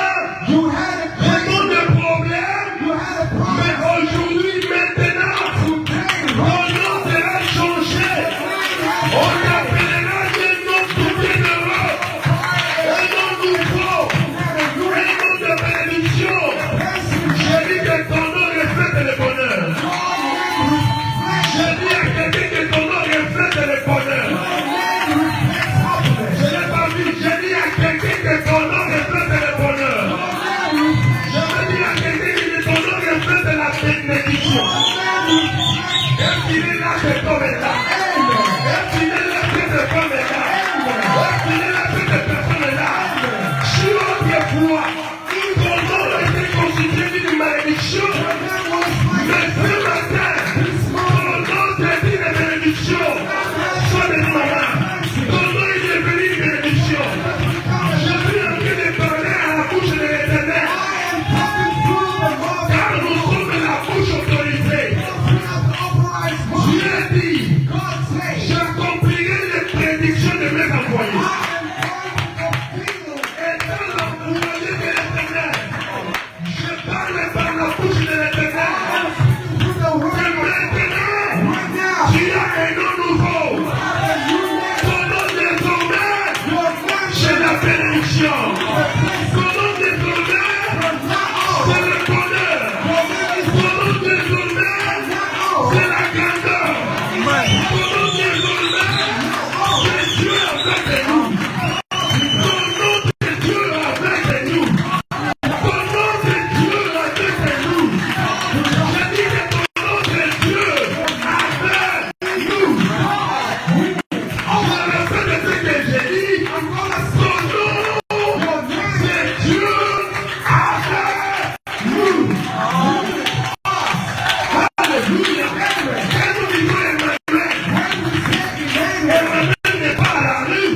you had a de problem, problèmes, you had a mais problem. aujourd'hui, maintenant, Today, ton nom sera changé. On t'appellera des noms tout bienheureux, un nom nouveau, un nom de bénédiction. J'ai dit que ton nom reflète le bonheur. J'ai dit à quelqu'un que ton nom reflète le bonheur. Je n'ai pas vu, j'ai dit à quelqu'un que ton nom reflète le bonheur. Je veux dire à quelqu'un que ton nom reflète la bénédiction. Et qu'il est là, c'est comme là. Et qu'il est là, c'est comme là. Et qu'il est là, c'est personne là. Si autrefois, ton nom a été considéré d'une malédiction, mais ce matin, ton nom c'est une bénédiction. Sois de maman. Ton nom est devenu une bénédiction. Je suis en train de parler à la bouche de l'éternel. Car nous sommes la bouche autorisée. Dieu dit, j'accomplirai les prédictions de mes envoyés. Et dans l'envoyé de l'éternel, je parle par la bouche de l'éternel. Et maintenant, tu as un nom nouveau. Ton nom désormais, c'est la bénédiction. Ton nom désormais, c'est le bonheur. Ton nom désormais, c'est la grandeur. Ton nom désormais, c'est Dieu avec nous. Ton nom de Dieu avec nous. Ton nom de Dieu avec nous. Je dis que ton nom de Dieu avec nous. À la fin de ce que j'ai dit, ton nom c'est Dieu avec nous. Alléluia. Quand nous disons Emmanuel, Emmanuel n'est pas à la rue.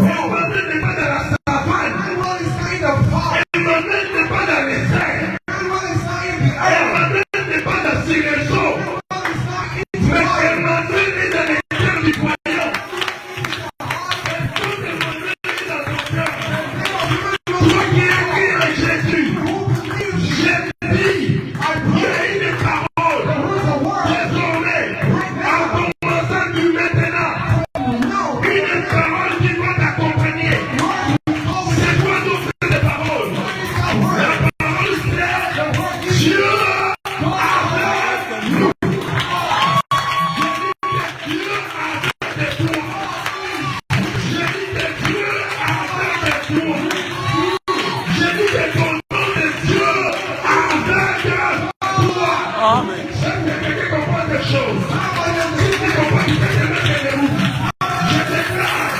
Emmanuel n'est pas dans la savane. Emmanuel n'est pas dans les airs. Emmanuel n'est pas dans ces réseaux. Mais Emmanuel est dans les cœurs du croyant. Tout Emmanuel est dans ton cœur. Toi qui es en Jésus, j'ai dit, il y a une parole. Désormais, en commençant du maintenant, une parole qui doit t'accompagner. C'est quoi d'autre cette parole? La parole c'est Dieu avec nous. Dieu avec toi. J'ai dit que Dieu avec toi. J'ai dit que ton nom est Dieu avec toi. Amen. C'est quelqu'un comprend quelque chose. Si tu comprends, tu peux te mettre debout. Je déclare,